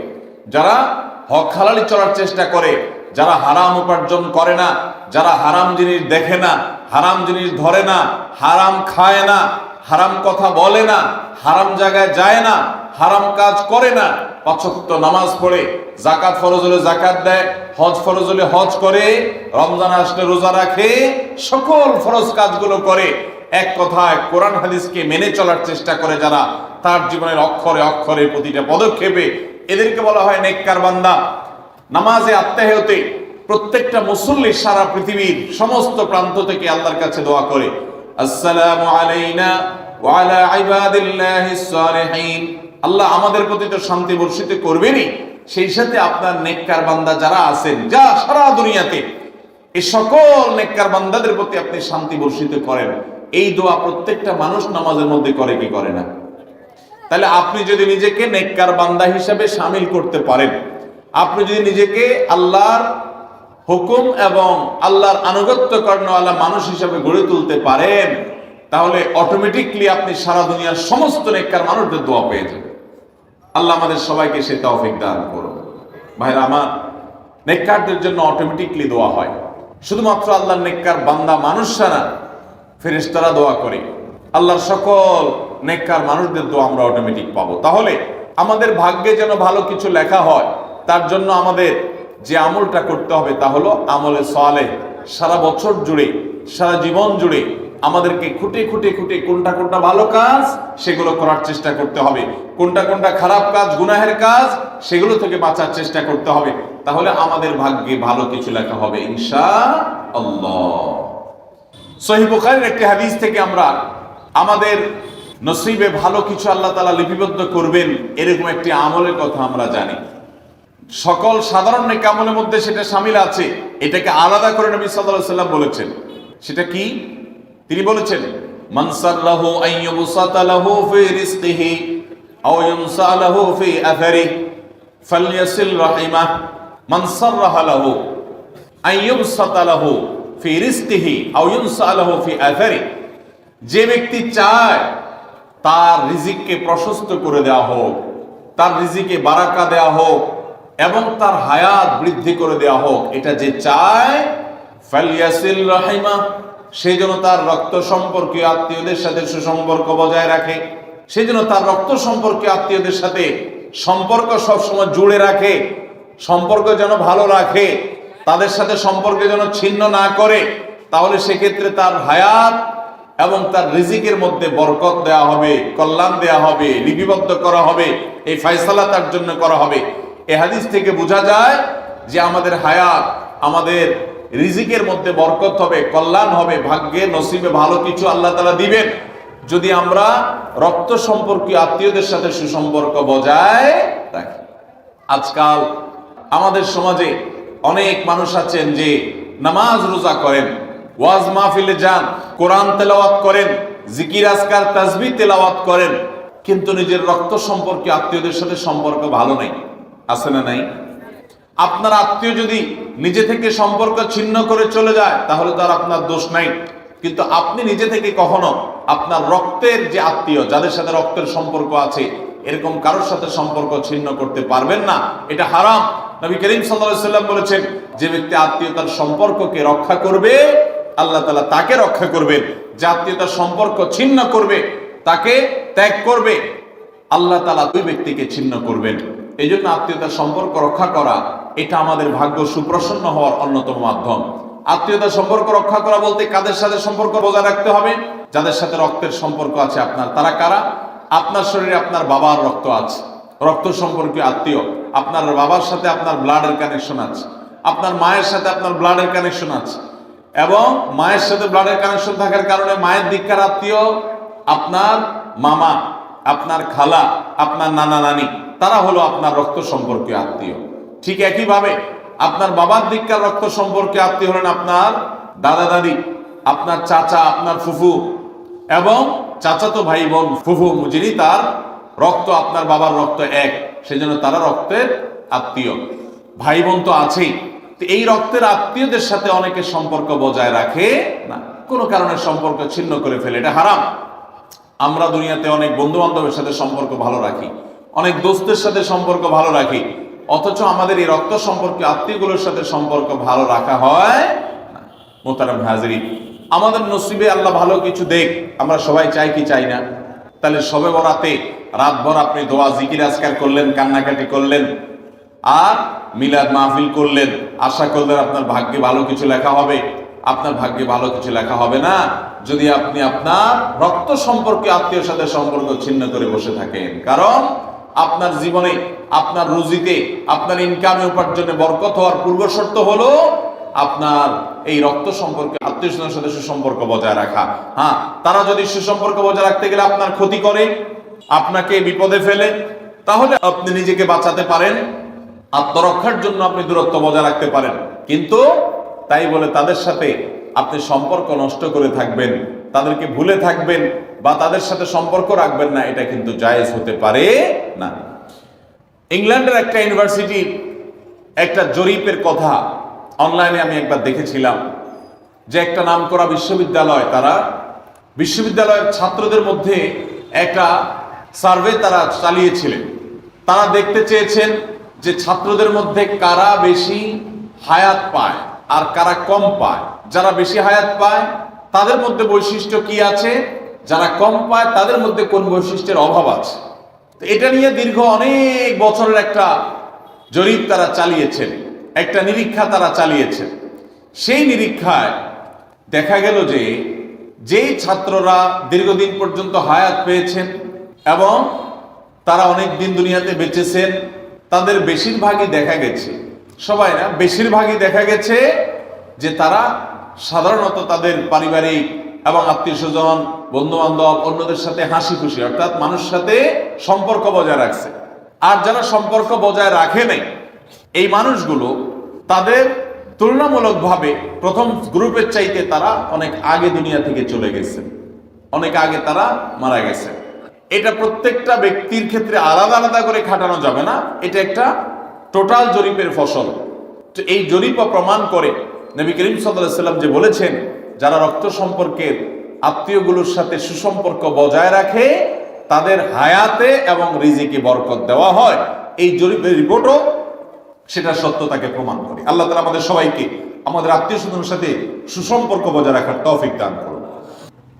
যারা হক হালালি চলার চেষ্টা করে, যারা হারাম উপার্জন করে না, যারা হারাম জিনিস দেখে না, হারাম জিনিস ধরে না, হারাম খায় না, হারাম কথা বলে না, হারাম জায়গায় যায় না, হারাম কাজ করে না, 5 ওয়াক্ত নামাজ পড়ে, যাকাত ফরজ হলে যাকাত দেয়, হজ ফরজ হলে হজ করে, রমজান আসলে রোজা রাখে, সকল ফরজ কাজগুলো করে, এক কথায় কোরআন হাদিসকে মেনে চলার চেষ্টা করে যারা, তার জীবনের অক্ষরে অক্ষরে প্রতিটা পদক্ষেপে, এদেরকে বলা হয় নেককার বান্দা। নামাজে আত্তাহিয়াতে প্রত্যেকটা মুসল্লি সারা পৃথিবীর সমস্ত প্রান্ত থেকে আল্লাহর কাছে দোয়া করে, আসসালামু আলাইনা ওয়া আলা ইবাদিল্লাহিস সালিহিন, আল্লাহ আমাদের প্রতি তো শান্তি বর্ষিত করবেনই, সেই সাথে আপনার নেককার বান্দা যারা আছেন, যা সারা দুনিয়াতে, এই সকল নেককার বান্দাদের প্রতি আপনি শান্তি বর্ষিত করেন। এই দোয়া প্রত্যেকটা মানুষ নামাজের মধ্যে করে কি করে না? তাহলে আপনি যদি নিজেকে নেককার বান্দা হিসাবে শামিল করতে পারেন, আপনি যদি নিজেকে আল্লাহর হুকুম এবং আল্লাহর আনুগত্য করানোওয়ালা মানুষ হিসাবে গড়ে তুলতে পারেন, তাহলে অটোমেটিকলি আপনি সারা দুনিয়ার সমস্ত নেককার মানুষদের দোয়া পেয়ে যাবেন। আল্লাহ আমাদের সবাইকে সে তৌফিক দান করুন। ভাইরা আমার, নেককারদের জন্য অটোমেটিকলি দোয়া হয়। শুধুমাত্র আল্লাহর নেককার বান্দা মানুষরা না, ফেরেশতারা দোয়া করে। আল্লাহর সকল নেককার মানুষদের দোয়া আমরা অটোমেটিক পাবো। তাহলে আমাদের ভাগ্যে যেন ভালো কিছু লেখা হয়, তার জন্য আমাদের যে আমলটা করতে হবে তা হলো আমলে সালেহ। সারা বছর জুড়ে, সারা জীবন জুড়ে আমাদেরকে খুঁটে খুঁটে খুঁটে কোনটা কোনটা ভালো কাজ সেগুলো করার চেষ্টা করতে হবে, কোনটা কোনটা খারাপ কাজ, গুনাহের কাজ, সেগুলো থেকে বাঁচার চেষ্টা করতে হবে। তাহলে আমাদের ভাগ্যে ভালো কিছু লেখা হবে ইনশাআল্লাহ। সহিহ বুখারীর একটি হাদিস থেকে আমরা আমাদের নসিবে ভালো কিছু আল্লাহ তাআলা লিপিবদ্ধ করবেন এরকম একটি আমলের কথা আমরা জানি। সকল সাধারণ নেক আমলের মধ্যে সেটা শামিল আছে, এটাকে আলাদা করে নবী সাল্লাল্লাহু আলাইহি ওয়াসাল্লাম বলেছেন। সেটা কি? তিনি বলেছেন, মান সাররাহু আন ইউবসাতা লাহু ফি রিজকিহি আও ইউনসা লাহু ফি আথারিহি ফালইয়াসিল রাহিমাহ। মান সাররাহা লাহু আন ইউবসাতা লাহু ফি রিজকিহি আও ইউনসা লাহু ফি আথারিহি, যে ব্যক্তি চায় তার রিজিককে প্রশস্ত করে দেওয়া হোক, তার রিজিকে বারাকা দেওয়া হোক এবং তার হায়াত বৃদ্ধি করে দেওয়া হোক, এটা যে চায়, ফালইয়াসিল রাহিমা, সেই জন্য তার রক্ত সম্পর্কীয় আত্মীয়দের সাথে সুসম্পর্ক বজায় রাখে, সেই জন্য তার রক্ত সম্পর্কীয় আত্মীয়দের সাথে সম্পর্ক সবসময় জুড়ে রাখে, সম্পর্ক যেন ভালো রাখে, তাদের সাথে সম্পর্ক যেন ছিন্ন না করে। তাহলে সেক্ষেত্রে তার হায়াত এবং তার রিজিকের মধ্যে বরকত দেওয়া হবে, কল্যাণ দেওয়া হবে, লিপিবদ্ধ করা হবে, এই ফয়সালা তার জন্য করা হবে। এই হাদিস থেকে বোঝা যায় যে আমাদের হায়াত, আমাদের রিজিকের মধ্যে বরকত হবে, কল্যাণ হবে, ভাগ্যে নসিবে ভালো কিছু আল্লাহ তাআলা দিবেন যদি আমরা রক্ত সম্পর্কীয় আত্মীয়দের সাথে সুসম্পর্ক বজায় রাখি। আজকাল আমাদের সমাজে অনেক মানুষ আছেন যে নামাজ রোজা করেন, ওয়াজ মাহফিলে যান, কোরআন তেলাওয়াত করেন, জিকির আজকার তাসবিহ তেলাওয়াত করেন, কিন্তু নিজের রক্ত সম্পর্কীয় আত্মীয়দের সাথে সম্পর্ক ভালো নেই। আছে না নাই? আপনার আত্মীয় যদি নিজে থেকে সম্পর্ক ছিন্ন করে চলে যায় তাহলে তার আপনার দোষ নাই, কিন্তু আপনি নিজে থেকে কখনো আপনার রক্তের যে আত্মীয়, যাদের সাথে রক্তের সম্পর্ক আছে, এরকম কারোর সাথে সম্পর্ক ছিন্ন করতে পারবেন না। এটা হারাম। নবী করিম সাল্লাল্লাহু আলাইহি ওয়াসাল্লাম বলেছেন, যে ব্যক্তি আত্মীয়তার সম্পর্ককে রক্ষা করবে আল্লাহ তাআলা তাকে রক্ষা করবেন, যে আত্মীয়তার সম্পর্ক ছিন্ন করবে, তাকে ত্যাগ করবে, আল্লাহ তাআলা ওই ব্যক্তিকে ছিন্ন করবেন। এই জন্য আত্মীয়তার সম্পর্ক রক্ষা করা এটা আমাদের ভাগ্য সুপ্রসন্ন হওয়ার অন্যতম মাধ্যম। আত্মীয়তার সম্পর্ক রক্ষা করা বলতে কাদের সাথে সম্পর্ক বজায় রাখতে হবে? যাদের সাথে রক্তের সম্পর্ক আছে আপনার। তারা কারা? আপনার শরীরে আপনার বাবার রক্ত আছে, রক্ত সম্পর্কীয় আত্মীয়। আপনার বাবার সাথে আপনার ব্লাডের কানেকশন আছে, আপনার মায়ের সাথে আপনার ব্লাডের কানেকশন আছে, এবং মায়ের সাথে ব্লাডের কানেকশন থাকার কারণে মায়ের দিককার আত্মীয় আপনার মামা, আপনার খালা, আপনার নানা নানি, তারা হলো আপনার রক্ত সম্পর্কীয় আত্মীয়। ঠিক একইভাবে আপনার বাবার দিককার রক্ত সম্পর্কীয় আত্মীয় হলেন আপনার দাদা দাদি, আপনার চাচা, আপনার ফুফু এবং চাচাতো ভাই বোন, ফুফু যিনি তার রক্ত আপনার বাবার রক্ত এক, সেজন্য তারা রক্তের আত্মীয়। ভাই বোন তো আছেই। এই রক্তের আত্মীয়দের সাথে অনেকে সম্পর্ক বজায় রাখে না, কোনো কারণে সম্পর্ক ছিন্ন করে ফেলে, এটা হারাম। আমরা দুনিয়াতে অনেক বন্ধু বান্ধবের সাথে সম্পর্ক ভালো রাখি, অনেক দোস্তের সাথে সম্পর্ক ভালো রাখি, অথচ আমাদের এই রক্ত সম্পর্কে আত্মীয়গুলোর সাথে সম্পর্ক ভালো রাখা হয় না। মোহতারাম হাজরিন, আমাদের নসিবে আল্লাহ ভালো কিছু দেখ, আমরা সবাই চাই কি চাই না? তাহলে শবে বরাতে রাতভর আপনি দোয়া জিকির আজকার করলেন, কান্নাকাটি করলেন, আর মিলাদ মাহফিল করলেন, আশা করলেন আপনার ভাগ্যে ভালো কিছু লেখা হবে। আপনার ভাগ্যে ভালো কিছু লেখা হবে না যদি আপনি আপনার রক্ত সম্পর্কে আত্মীয়ের সাথে সম্পর্ক ছিন্ন করে বসে থাকেন। কারণ আপনার জীবনে, আপনার রুজিতে, আপনার ইনকামে উপার্জনে বরকত হওয়ার পূর্ব শর্ত হলো আপনার এই রক্ত সম্পর্কে আত্মীয় স্বজনের সাথে সুসম্পর্ক বজায় রাখা। হ্যাঁ, তারা যদি সুসম্পর্ক বজায় রাখতে গেলে আপনার ক্ষতি করে, আপনাকে বিপদে ফেলে, তাহলে আপনি নিজেকে বাঁচাতে পারেন, আত্মরক্ষার জন্য আপনি দূরত্ব বজায় রাখতে পারেন। কিন্তু তাই বলে তাদের সাথে আপনি সম্পর্ক নষ্ট করে থাকবেন, তাদেরকে ভুলে থাকবেন বা তাদের সাথে সম্পর্ক রাখবেন না, এটা কিন্তু জায়েজ হতে পারে না। ইংল্যান্ডের একটা ইউনিভার্সিটির একটা জরিপের কথা অনলাইনে আমি একবার দেখেছিলাম, যে একটা নামকরা বিশ্ববিদ্যালয়, তারা বিশ্ববিদ্যালয়ের ছাত্রদের মধ্যে একটা সার্ভে তারা চালিয়েছিলেন। তারা দেখতে চেয়েছেন যে ছাত্রদের মধ্যে কারা বেশি হায়াত পায় আর কারা কম পায়। যারা বেশি হায়াত পায় তাদের মধ্যে বৈশিষ্ট্য কি আছে, যারা কম পায় তাদের মধ্যে কোন বৈশিষ্ট্যের অভাব আছে। তো এটা নিয়ে দীর্ঘ অনেক বছরের একটা জরিপ তারা চালিয়েছেন, একটা নিরীক্ষা তারা চালিয়েছেন। সেই নিরীক্ষায় দেখা গেল যে যেই ছাত্ররা দীর্ঘদিন পর্যন্ত হায়াত পেয়েছেন এবং তারা অনেক দিন দুনিয়াতে বেঁচেছেন, তাদের বেশিরভাগই দেখা গেছে, সবাই না, বেশিরভাগই দেখা গেছে যে তারা সাধারণত তাদের পারিবারিক এবং আত্মীয় স্বজন, বন্ধু বান্ধব, অন্যদের সাথে হাসি খুশি, অর্থাৎ মানুষের সাথে সম্পর্ক বজায় রাখছে। আর যারা সম্পর্ক বজায় রাখে নাই, এই মানুষগুলো তাদের তুলনামূলকভাবে প্রথম গ্রুপের চাইতে তারা অনেক আগে দুনিয়া থেকে চলে গেছে, অনেক আগে তারা মারা গেছে। এটা প্রত্যেকটা ব্যক্তির ক্ষেত্রে আলাদা আলাদা করে খাটানো যাবে না, এটা একটা টোটাল জরিপের ফসল। তো এই জরিপ প্রমাণ করে নবী করিম সাল্লাল্লাহু আলাইহি ওয়াসাল্লাম যে বলেছেন, যারা রক্ত সম্পর্কের আত্মীয়গুলোর সাথে সুসম্পর্ক বজায় রাখে তাদের হায়াতে এবং রিজিকে বরকত দেওয়া হয়। এই জরিপের রিপোর্টও সেটা সত্যতাকে প্রমাণ করে। আল্লাহ তাআলা আমাদের সবাইকে আমাদের আত্মীয় স্বজনের সাথে সুসম্পর্ক বজায় রাখার তৌফিক দান করুন।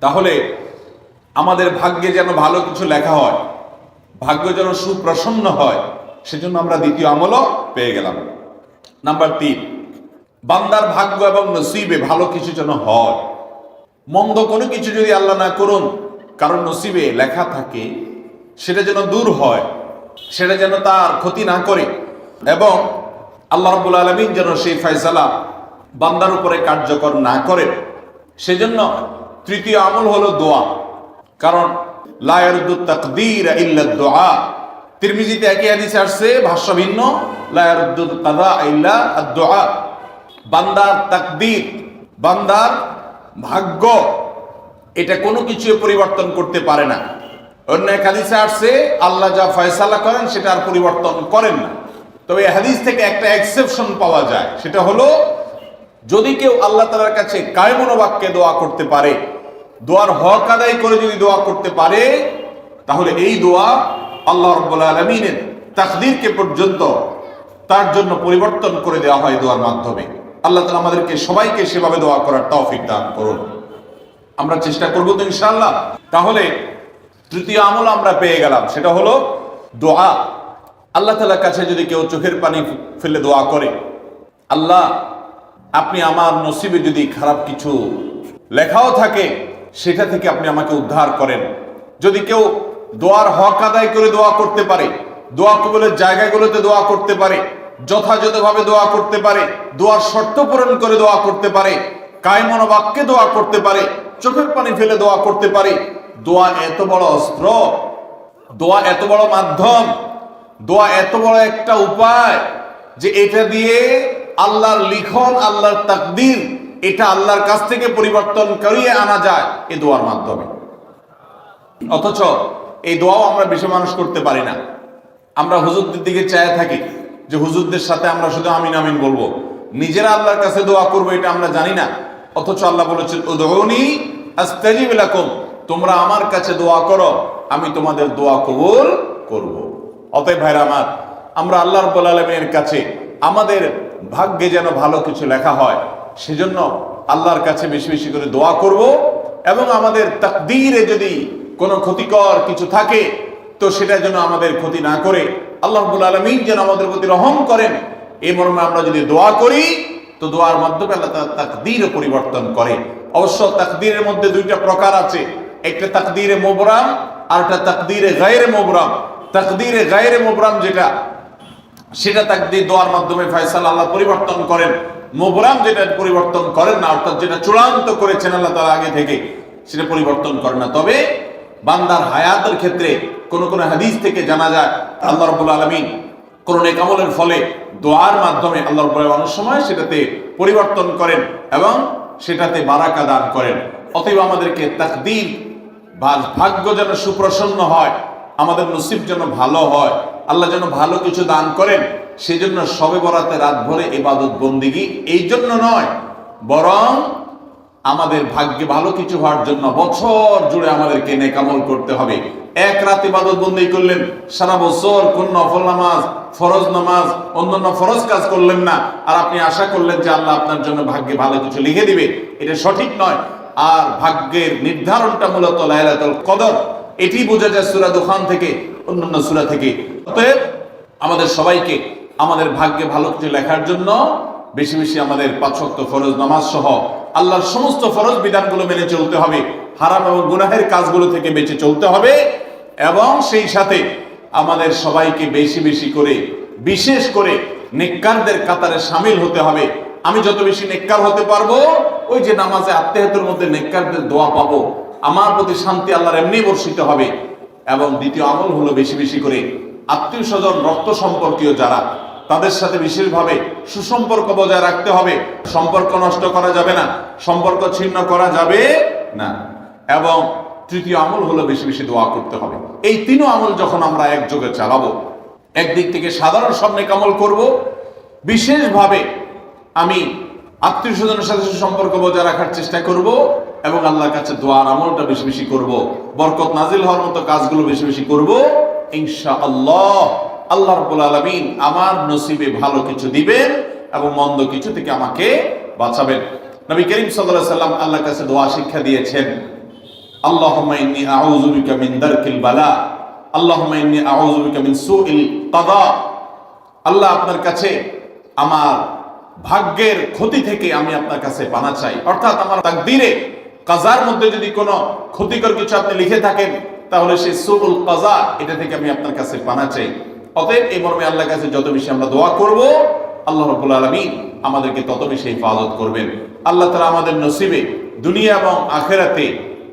তাহলে আমাদের ভাগ্যে যেন ভালো কিছু লেখা হয়, ভাগ্য যেন সুপ্রসন্ন হয়, সেজন্য আমরা দ্বিতীয় আমলও পেয়ে গেলাম। নাম্বার 3, বান্দার ভাগ্য এবং নসিবে ভালো কিছু যেন হয়। মন্দ কোনো কিছু যদি আল্লাহ না করুন কারণ নসিবে লেখা থাকে, সেটা যেন দূর হয়, সেটা যেন তার ক্ষতি না করে, এবং আল্লাহ রাব্বুল আলামিন যেন সেই ফয়সালা বান্দার উপরে কার্যকর না করে। সেজন্য তৃতীয় আমল হলো দোয়া। কারণ লা ইয়ারুদ্দু তাকদীর ইল্লা দুআ। তিরমিজিতে একই হাদিস আসছে, ভাষ্য ভিন্ন, লা ইয়ারুদ্দু কাযা ইল্লা আদ-দুআ। বান্দার তাকদীর, বান্দার ভাগ্য, এটা কোনো কিছু পরিবর্তন করতে পারে না। অন্য এক হাদিসে আসছে, আল্লাহ যা ফয়সালা করেন সেটা আর পরিবর্তন করেন না। তবে এই হাদিস থেকে একটা এক্সেপশন পাওয়া যায়, সেটা হলো যদি কেউ আল্লাহ তাআলার কাছে কায়মন বাক্যে দোয়া করতে পারে, দোয়ার হক আদায় করে যদি দোয়া করতে পারে, তাহলে এই দোয়া আল্লাহ রাব্বুল আলামিনের তাকদীরকে পর্যন্ত তার জন্য পরিবর্তন করে দেওয়া হয় দোয়ার মাধ্যমে। আল্লাহ তাআলা আমাদেরকে সবাইকে সেভাবে দোয়া করার তৌফিক দান করুন। আমরা চেষ্টা করব তো ইনশাআল্লাহ। তাহলে তৃতীয় আমল আমরা পেয়ে গেলাম, সেটা হলো দোয়া। আল্লাহ তাআলার কাছে যদি কেউ চোখের পানি ফেলে দোয়া করে, আল্লাহ আপনি আমার নসিবে যদি খারাপ কিছু লেখাও থাকে সেটা থেকে আপনি আমাকে উদ্ধার করেন। যদি কেউ দোয়ার হক আদায় করে দোয়া করতে পারে, দোয়া কবুলের জায়গাগুলোতে দোয়া করতে পারে, যথাযথভাবে দোয়া করতে পারে, দোয়ার শর্ত পূরণ করে দোয়া করতে পারে, কায়মন বাক্যে দোয়া করতে পারে, চোখের পানি ফেলে দোয়া করতে পারে, দোয়া এত বড় অস্ত্র, দোয়া এত বড় মাধ্যম, দোয়া এত বড় একটা উপায় যে এটা দিয়ে আল্লাহর লিখন, আল্লাহর তাকদীর, এটা আল্লাহর কাছ থেকে পরিবর্তন করিয়ে আনা যায় এই দোয়ার মাধ্যমে। অথচ এই দোয়াও আমরা বেশি মানুষ করতে পারি না। আমরা হুজুরদের দিকে চায় থাকি যে হুজুরদের সাথে আমরা শুধু আমিন আমিন বলবো, নিজেরা আল্লাহর কাছে দোয়া করবো এটা আমরা জানি না। অথচ আল্লাহ বলেছেন, উদউনি আস্তাজিব লাকুম, তোমরা আমার কাছে দোয়া করো, আমি তোমাদের দোয়া কবুল করব। অতএব ভাইরা আমার, আমরা আল্লাহ রাব্বুল আলামিনের কাছে আমাদের ভাগ্যে যেন ভালো কিছু লেখা হয়, সেজন্য আল্লাহর কাছে বেশি বেশি করে দোয়া করব। এবং আমাদের তাকদীরে যদি কোনো ক্ষতিকর কিছু থাকে তো সেটা যেন আমাদের ক্ষতি না করে আল্লাহ রাব্বুল আলামিন যেন আমাদের প্রতি রহম করেন, এই মর্মে আমরা যদি দোয়া করি তো দোয়ার মাধ্যমে আল্লাহ তাআলা তাকদীরও পরিবর্তন করে। অবশ্য তাকদীরের মধ্যে দুইটা প্রকার আছে, একটা তাকদীরে মুবরাম আর একটা তাকদীরে গায়রে মুবরাম। তাকদীরে গায়রে মুবরাম যেটা, সেটা তাকদীর দোয়ার মাধ্যমে ফয়সালা আল্লাহ পরিবর্তন করেন। মোবরাম যেটা পরিবর্তন করেন না, অর্থাৎ যেটা চূড়ান্ত করেছেন আল্লাহ তাআলা আগে থেকে, সেটা পরিবর্তন করেন না। তবে বান্দার হায়াতের ক্ষেত্রে কোন কোন হাদিস থেকে জানা যায় আল্লাহ রাব্বুল আলামিন কোন নেক আমলের ফলে দোয়ার মাধ্যমে আল্লাহ রাব্বুল আলামিন অনেক সময় সেটাতে পরিবর্তন করেন এবং সেটাতে বারাকা দান করেন। অতএব আমাদেরকে তাকদীর ভাগ্য যেন সুপ্রসন্ন হয়, আমাদের নসিব যেন ভালো হয়, আল্লাহ যেন ভালো কিছু দান করেন, সেজন্য শবে বরাতে রাত ভরে ইবাদত বন্দিগি এই জন্য নয়, বরং আমাদের ভাগ্যে ভালো কিছু হওয়ার জন্য বছর জুড়ে আমাদেরকে নেক আমল করতে হবে। এক রাত ইবাদত বন্দি করলেন, সারা বছর কোন নফল নামাজ, ফরজ নামাজ, অন্যান্য ফরজ কাজ করলেন না, আর আপনি আশা করলেন যে আল্লাহ আপনার জন্য ভাগ্যে ভালো কিছু লিখে দিবে, এটা সঠিক নয়। আর ভাগ্যের নির্ধারণটা মূলত লাইলাতুল কদর, এটি বোঝা যায় সূরা দুখান থেকে, অন্যান্য সূরা থেকে। অতএব আমাদের সবাইকে আমাদের ভাগ্যে ভালো কিছু লেখার জন্য বেশি বেশি আমাদের 5 ওয়াক্ত ফরজ নামাজ সহ আল্লাহর সমস্ত ফরজ বিধানগুলো মেনে চলতে হবে, হারাম এবং গুনাহের কাজগুলো থেকে বেঁচে চলতে হবে, এবং সেই সাথে আমাদের সবাইকে বেশি বেশি করে বিশেষ করে নেককারদের কাতারে শামিল হতে হবে। আমি যত বেশি নেককার হতে পারবো, ওই যে নামাজে আত্মীয়তার মধ্যে নেককারদের দোয়া পাবো, আমার প্রতি শান্তি আল্লাহর এমনি বর্ষিত হবে। এবং দ্বিতীয় আমল হলো বেশি বেশি করে আত্মীয় স্বজন, রক্ত সম্পর্কীয় যারা, তাদের সাথে বিশেষভাবে সুসম্পর্ক বজায় রাখতে হবে। সম্পর্ক নষ্ট করা যাবে না, সম্পর্ক ছিন্ন করা যাবে না। এবং তৃতীয় আমল হলো বেশি বেশি দোয়া করতে হবে। এই তিনও আমল যখন আমরা একযোগে চালাবো, একদিক থেকে সাধারণ সব নেক আমল করব, বিশেষভাবে আমি আত্মীয় স্বজনের সাথে সম্পর্ক বজায় রাখার চেষ্টা করব, এবং আল্লাহর কাছে দোয়ার আমলটা বেশি বেশি করব, বরকত নাজিল হওয়ার মতো কাজগুলো বেশি বেশি করব, ইনশাআল্লাহ আল্লাহ রাব্বুল আলামিন আমার নসিবে ভালো কিছু দিবেন এবং মন্দ কিছু থেকে আমাকে বাঁচাবেন। নবী করিম সাল্লাল্লাহু আলাইহি সাল্লাম আল্লাহর কাছে দোয়া শিক্ষা দিয়েছেন, আল্লাহুম্মা ইন্নী আউযু বিকা মিন দারকিল বালা, আল্লাহুম্মা ইন্নী আউযু বিকা মিন সুইল কাদা। আল্লাহ, আপনার কাছে আমার ভাগ্যের ক্ষতি থেকে আমি আপনার কাছে পানা চাই। অর্থাৎ আমার তাকদীরে কাজার মধ্যে যদি কোনো ক্ষতিকর কিছু আপনি লিখে থাকেন, তাহলে সেই সুউল কাজা, এটা থেকে আমি আপনার কাছে পানা চাই। অতএব এই মর্মে আল্লাহর কাছে যত বেশি আমরা দোয়া করব, আল্লাহ রাব্বুল আলামিন আমাদেরকে তত বেশি হেফাজত করবেন। আল্লাহ তাআলা আমাদের নসিবে দুনিয়া এবং আখিরাতে,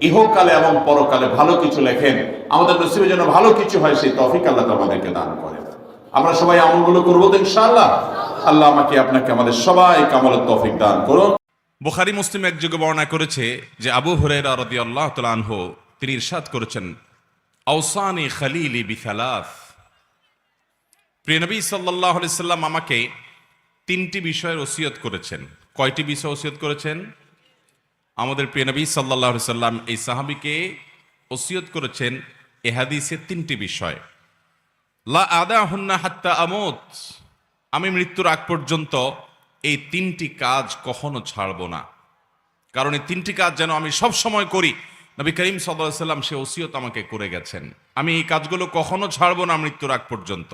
ইহকালে এবং পরকালে ভালো কিছু লেখেন, আমাদের নসিবে যেন ভালো কিছু হয় সেই তৌফিক আল্লাহ তাআলা আমাদেরকে দান করেন। আমরা সবাই আমলগুলো করবো তো ইনশাআল্লাহ। আল্লাহ আমাকে আপনাকে আমাদের সবাই আমলের তৌফিক দান করুন। বুখারী মুসলিম এক যুগে বর্ণনা করেছে যে আবু হুরায়রা রাদিয়াল্লাহু তাআলা আনহু তিনি ইরশাদ করেছেন, আওসানি খলিলি বিসালাস, প্রিয় নবী সাল্লাল্লাহু আলাইহি সাল্লাম আমাকে 3টি বিষয়ের ওসিয়ত করেছেন। কয়টি বিষয় ওসিয়ত করেছেন? আমাদের প্রিয় নবী সাল্লাল্লাহু আলাইহি সাল্লাম এই সাহাবীকে ওসিয়ত করেছেন এই হাদিসে 3টি বিষয়। লা আদাহুন্না হাত্তা আমুত, আমি মৃত্যুর আগ পর্যন্ত এই 3টি কাজ কখনো ছাড়বো না, কারণ এই 3টি কাজ যেন আমি সব সময় করি। নবী করিম সাল্লাল্লাহু আলাইহি সাল্লাম সে ওসিয়ত আমাকে করে গেছেন, আমি এই কাজগুলো কখনো ছাড়বো না মৃত্যুর আগ পর্যন্ত।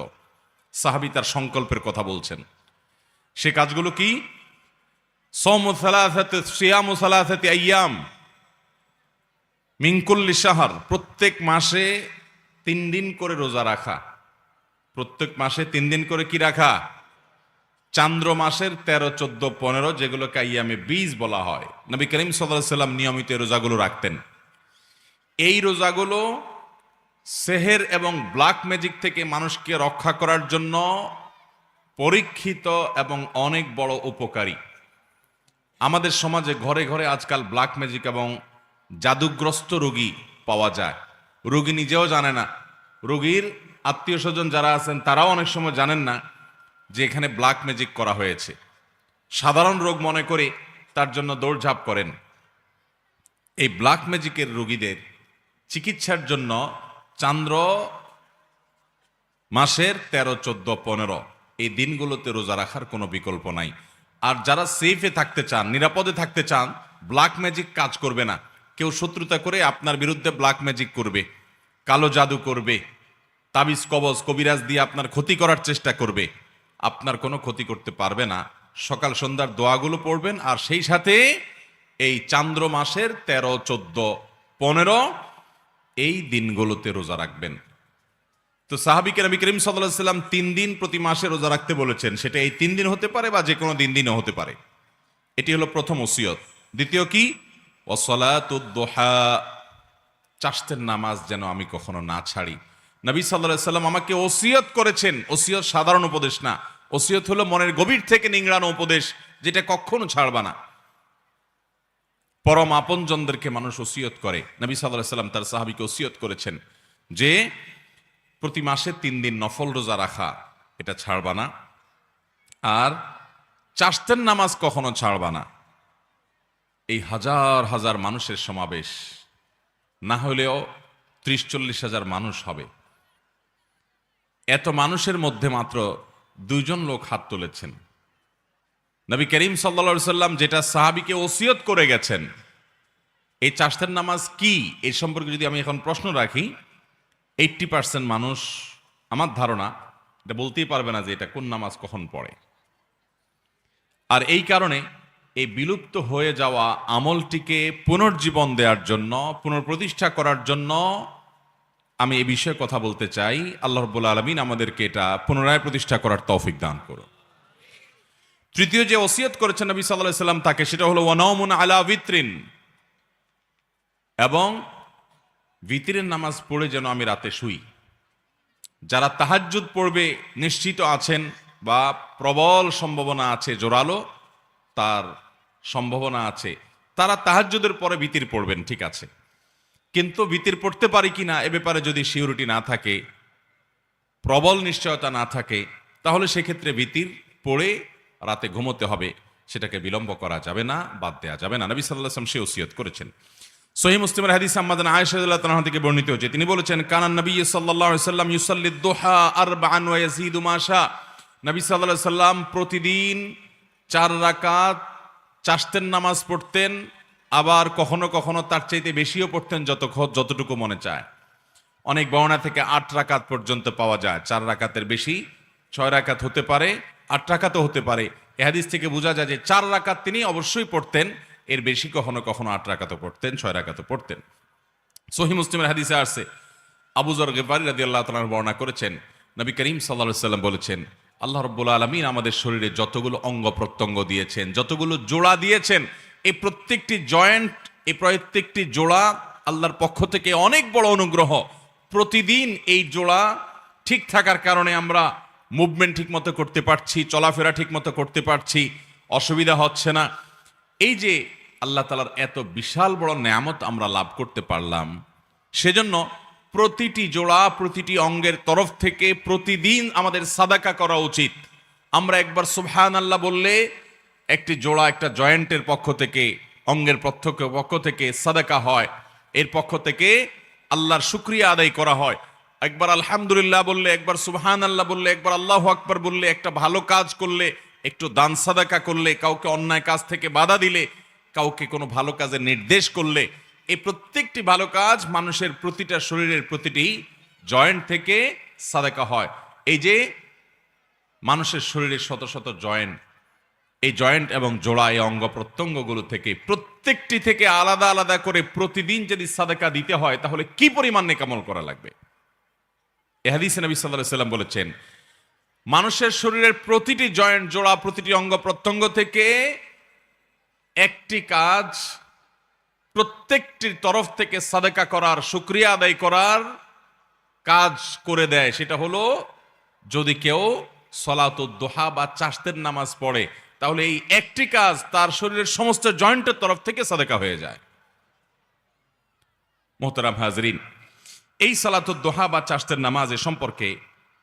সাহাবী তার সংকল্পের কথা বলছেন। সে কাজগুলো কি? সাওমু সালাসাতি সিয়ামু সালাসাতি আইয়াম মিন কুল্লি শাহর, প্রত্যেক মাসে 3 দিন করে রোজা রাখা। প্রত্যেক মাসে 3 দিন করে কি রাখা? চান্দ্র মাসের 13, 14, 15, যেগুলোকে আইয়ামে বীজ বলা হয়। নবী করিম সাল্লাল্লাহু আলাইহি সাল্লাম নিয়মিত রোজাগুলো রাখতেন। এই রোজাগুলো সেহের এবং ব্ল্যাক ম্যাজিক থেকে মানুষকে রক্ষা করার জন্য পরীক্ষিত এবং অনেক বড় উপকারী। আমাদের সমাজে ঘরে ঘরে আজকাল ব্ল্যাক ম্যাজিক এবং জাদুগ্রস্ত রোগী পাওয়া যায়। রোগী নিজেও জানে না, রোগীর আত্মীয় স্বজন যারা আছেন তারাও অনেক সময় জানেন না যে এখানে ব্ল্যাক ম্যাজিক করা হয়েছে। সাধারণ রোগ মনে করে তার জন্য দৌড়ঝাঁপ করেন। এই ব্ল্যাক ম্যাজিকের রোগীদের চিকিৎসার জন্য চান্দ্র মাসের 13, 14, 15 এই দিনগুলোতে রোজা রাখার কোনো বিকল্প নাই। আর যারা সেফে থাকতে চান, নিরাপদে থাকতে চান, ব্ল্যাক ম্যাজিক কাজ করবে না। কেউ শত্রুতা করে আপনার বিরুদ্ধে ব্ল্যাক ম্যাজিক করবে, কালো জাদু করবে, তাবিজ কবজ কবিরাজ দিয়ে আপনার ক্ষতি করার চেষ্টা করবে, আপনার কোনো ক্ষতি করতে পারবে না। সকাল সন্ধ্যার দোয়াগুলো পড়বেন, আর সেই সাথে এই চান্দ্র মাসের 13, 14, 15 এই দিনগুলোতে রোজা রাখবেন। তো তো সাহাবীকে নবী করিম সাল্লাল্লাহু আলাইহি সাল্লাম 3 দিন প্রতি মাসে রোজা রাখতে বলেছেন, সেটা এই 3 দিন হতে পারে বা যে কোনো দিনও হতে পারে। এটি হলো প্রথম ওসিয়ত। দ্বিতীয় কি? ওয়াসসালাতুদ দুহা, চাষতের নামাজ যেন আমি কখনো না ছাড়ি। নবী সাল্লাল্লাহু আলাইহি সাল্লাম আমাকে ওসিয়ত করেছেন। ওসিয়ত সাধারণ উপদেশ না, ওসিয়ত হলো মনের গভীর থেকে নিংড়ানো উপদেশ, যেটা কখনো ছাড়বা না। পরম আপনজনদেরকে মানুষ ওসিয়ত করে। নবী সাল্লাল্লাহু আলাইহি সাল্লাম তার সাহাবীকে ওসিয়ত করেছেন যে প্রতি মাসে 3 দিন নফল রোজা রাখা, এটা ছাড়বা না। আর চাষতের নামাজ কখনো ছাড়বা না। এই হাজার হাজার মানুষের সমাবেশ, না হলেও 30-40 হাজার মানুষ হবে। এত মানুষের মধ্যে মাত্র 2 জন লোক হাত তুলেছেন। নবী করিম সাল্লাল্লাহু আলাইহি সাল্লাম যেটা সাহাবীকে ওসিয়ত করে গেছেন, এই চাষতের নামাজ কি, এই সম্পর্কে যদি আমি এখন প্রশ্ন রাখি, 80% মানুষ আমার ধারণা এটা বলতেই পারবে না যে এটা কোন নামাজ কখন পড়ে। আর এই কারণে এই বিলুপ্ত হয়ে যাওয়া আমলটিকে পুনর্জীবন দেওয়ার জন্য, পুনঃপ্রতিষ্ঠা করার জন্য আমি এই বিষয়ে কথা বলতে চাই। আল্লাহ রাব্বুল আলামিন আমাদেরকে এটা পুনরায় প্রতিষ্ঠা করার তৌফিক দান করুন। তৃতীয় যে ওসিয়ত করেছেন নবী সাল্লাল্লাহু আলাইহি সাল্লাম তাকে, সেটা হলো ওয়ানাউমুন আলা বিত্রিন, এবং বিতিরের নামাজ পড়ে যেন আমি রাতে শুই। যারা তাহাজ্জুদ পড়বে নিশ্চিত আছেন বা প্রবল সম্ভাবনা আছে, জোরালো তার সম্ভাবনা আছে, তারা তাহাজ্জুদের পরে বিতির পড়বেন, ঠিক আছে। কিন্তু বিতির পড়তে পারি কিনা এ ব্যাপারে যদি সিউরিটি না থাকে, প্রবল নিশ্চয়তা না থাকে, তাহলে সেক্ষেত্রে বিতির পড়ে রাতে ঘুমোতে হবে। সেটাকে বিলম্ব করা যাবে না, বাদ দেওয়া যাবে না। নবী সাল্লাল্লাহু আলাইহি ওয়াসাল্লাম সে ওসিয়ত করেছেন। সহিহ মুসলিমের হাদিস আম্মা জানা আয়েশা রাদিয়াল্লাহু তাআলা থেকে বর্ণিত হয়েছে, তিনি বলেছেন, কানান নবী সাল্লাল্লাহু আলাইহি ওয়াসাল্লাম ইউসাল্লি দুহা আরবাআন ওয়া ইয়াজিদু মা শা। নবী সাল্লাল্লাহু আলাইহি ওয়াসাল্লাম প্রতিদিন 4 রাকাত চাষতের নামাজ পড়তেন, আবার কখনো কখনো তার চাইতে বেশিও পড়তেন, যতটুকু মনে চায়। অনেক বর্ণনা থেকে 8 রাকাত পর্যন্ত পাওয়া যায়। 4 রাকাতের বেশি 6 রাকাত হতে পারে, 8 রাকাতও হতে পারে। এই হাদিস থেকে বোঝা যায় যে 4 রাকাত তিনি অবশ্যই পড়তেন, এর বেশি কখনো কখনো 8 রাকাতও পড়তেন, 6 রাকাতও পড়তেন। সহিহ মুসলিমের হাদিসে আসছে, আবু যর গিফারী রাদিয়াল্লাহু তাআলা বর্ণনা করেছেন, নবী করিম সাল্লাল্লাহু আলাইহি ওয়াসাল্লাম বলেছেন, আল্লাহ রাব্বুল আলামিন আমাদের শরীরে যতগুলো অঙ্গ প্রত্যঙ্গ দিয়েছেন, যতগুলো জোড়া দিয়েছেন, এই প্রত্যেকটি জয়েন্ট, এই প্রত্যেকটি জোড়া আল্লাহর পক্ষ থেকে অনেক বড় অনুগ্রহ। প্রতিদিন এই জোড়া ঠিক থাকার কারণে আমরা মুভমেন্ট ঠিক মতো করতে পারছি, চলাফেরা ঠিক মতো করতে পারছি, অসুবিধা হচ্ছে না। এই যে আল্লাহ তাআলার এত বিশাল বড় নেয়ামত আমরা লাভ করতে পারলাম, সেজন্য প্রতিটি জোড়া, প্রতিটি অঙ্গের তরফ থেকে প্রতিদিন আমাদের সাদাকা করা উচিত। আমরা একবার সুবহানাল্লাহ বললে একটি জোড়া, একটা জয়েন্টের পক্ষ থেকে, অঙ্গের পক্ষ থেকে সাদাকা হয়, এর পক্ষ থেকে আল্লাহর শুকরিয়া আদায় করা হয়। একবার আলহামদুলিল্লাহ বললে, একবার সুবহানাল্লাহ বললে, একবার আল্লাহু আকবার বললে, একটা ভালো কাজ করলে, একটু দান সাদাকা করলে, কাউকে অন্যায় কাজ থেকে বাধা দিলে, কাউকে কোনো ভালো কাজের নির্দেশ করলে, এই প্রত্যেকটি ভালো কাজ মানুষের প্রতিটা শরীরের প্রতিটি জয়েন্ট থেকে সাদাকা হয়। এই যে মানুষের শরীরের শত শত জয়েন্ট, এই জয়েন্ট এবং জোড়া, এই অঙ্গ প্রত্যঙ্গগুলো থেকে প্রত্যেকটি থেকে আলাদা আলাদা করে প্রতিদিন যদি সাদাকা দিতে হয়, তাহলে কি পরিমাণ নেকামল করা লাগবে। এই হাদিসে নবী সাল্লাল্লাহু আলাইহি ওয়াসাল্লাম বলেছেন, মানুষের শরীরের প্রতিটি জয়েন্ট, জোড়া, প্রতিটি অঙ্গ প্রত্যঙ্গ থেকে একটি কাজ প্রত্যেকটির তরফ থেকে সাদাকা করার, শুকরিয়া আদায় করার কাজ করে দেয়। সেটা হলো যদি কেউ সলাতুদ দুহা বা চাষতের নামাজ পড়ে, তাহলে এই একটি কাজ তার শরীরের সমস্ত জয়েন্টের তরফ থেকে সাদাকা হয়ে যায়। মোহতারাম হাজরিন, এই সালাতুদ দুহা বা চাষতের নামাজের সম্পর্কে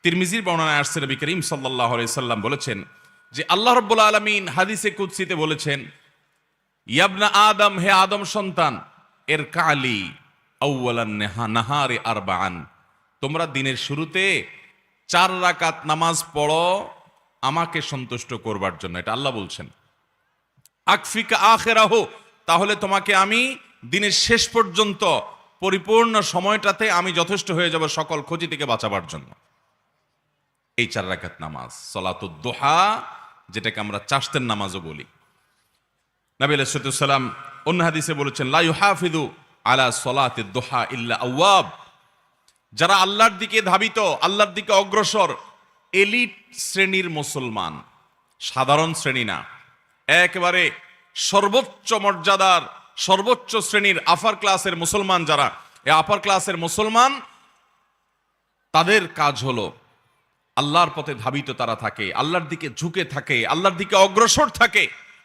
তিরমিজির বর্ণনায় আসছে, নবী করিম সাল্লাল্লাহু আলাইহি সাল্লাম বলেছেন যে আল্লাহ রাব্বুল আলামিন হাদিসে কুদসিতে বলেছেন, ইয়াবনা আদম, হে আদম সন্তান, এর কালি আউয়ালান নাহারে আরবাআন, তোমরা দিনের শুরুতে 4 রাকাত নামাজ পড়ো আমাকে সন্তুষ্ট করবার জন্য। এটা আল্লাহ বলছেন। আকফিকা আখিরাহু, তাহলে তোমাকে আমি দিনের শেষ পর্যন্ত পরিপূর্ণ সময়টাতে আমি যথেষ্ট হয়ে যাব সকল ক্ষতি থেকে বাঁচাবার জন্য। এই 4 রাকাত নামাজ সালাতুদ দুহা, যেটাকে আমরা চাষতের নামাজও বলি। নবী আলাইহিস সালাম অন্য হাদিসে বলেছেন, লা ইউহাফিযু আলা সালাতিদ দুহা ইল্লা আওয়াব, যারা আল্লাহর দিকে ধাবিত, আল্লাহর দিকে অগ্রসর, এলিট শ্রেণীর মুসলমান, সাধারণ শ্রেণী না, একেবারে সর্বোচ্চ মর্যাদার সর্বোচ্চ শ্রেণীর আপার ক্লাসের মুসলমান যারা, এই আপার ক্লাসের মুসলমান, তাদের কাজ হলো আল্লাহর পথে ধাবিত তারা থাকে, আল্লাহর দিকে ঝুঁকে থাকে, আল্লাহর দিকে অগ্রসর থাকে।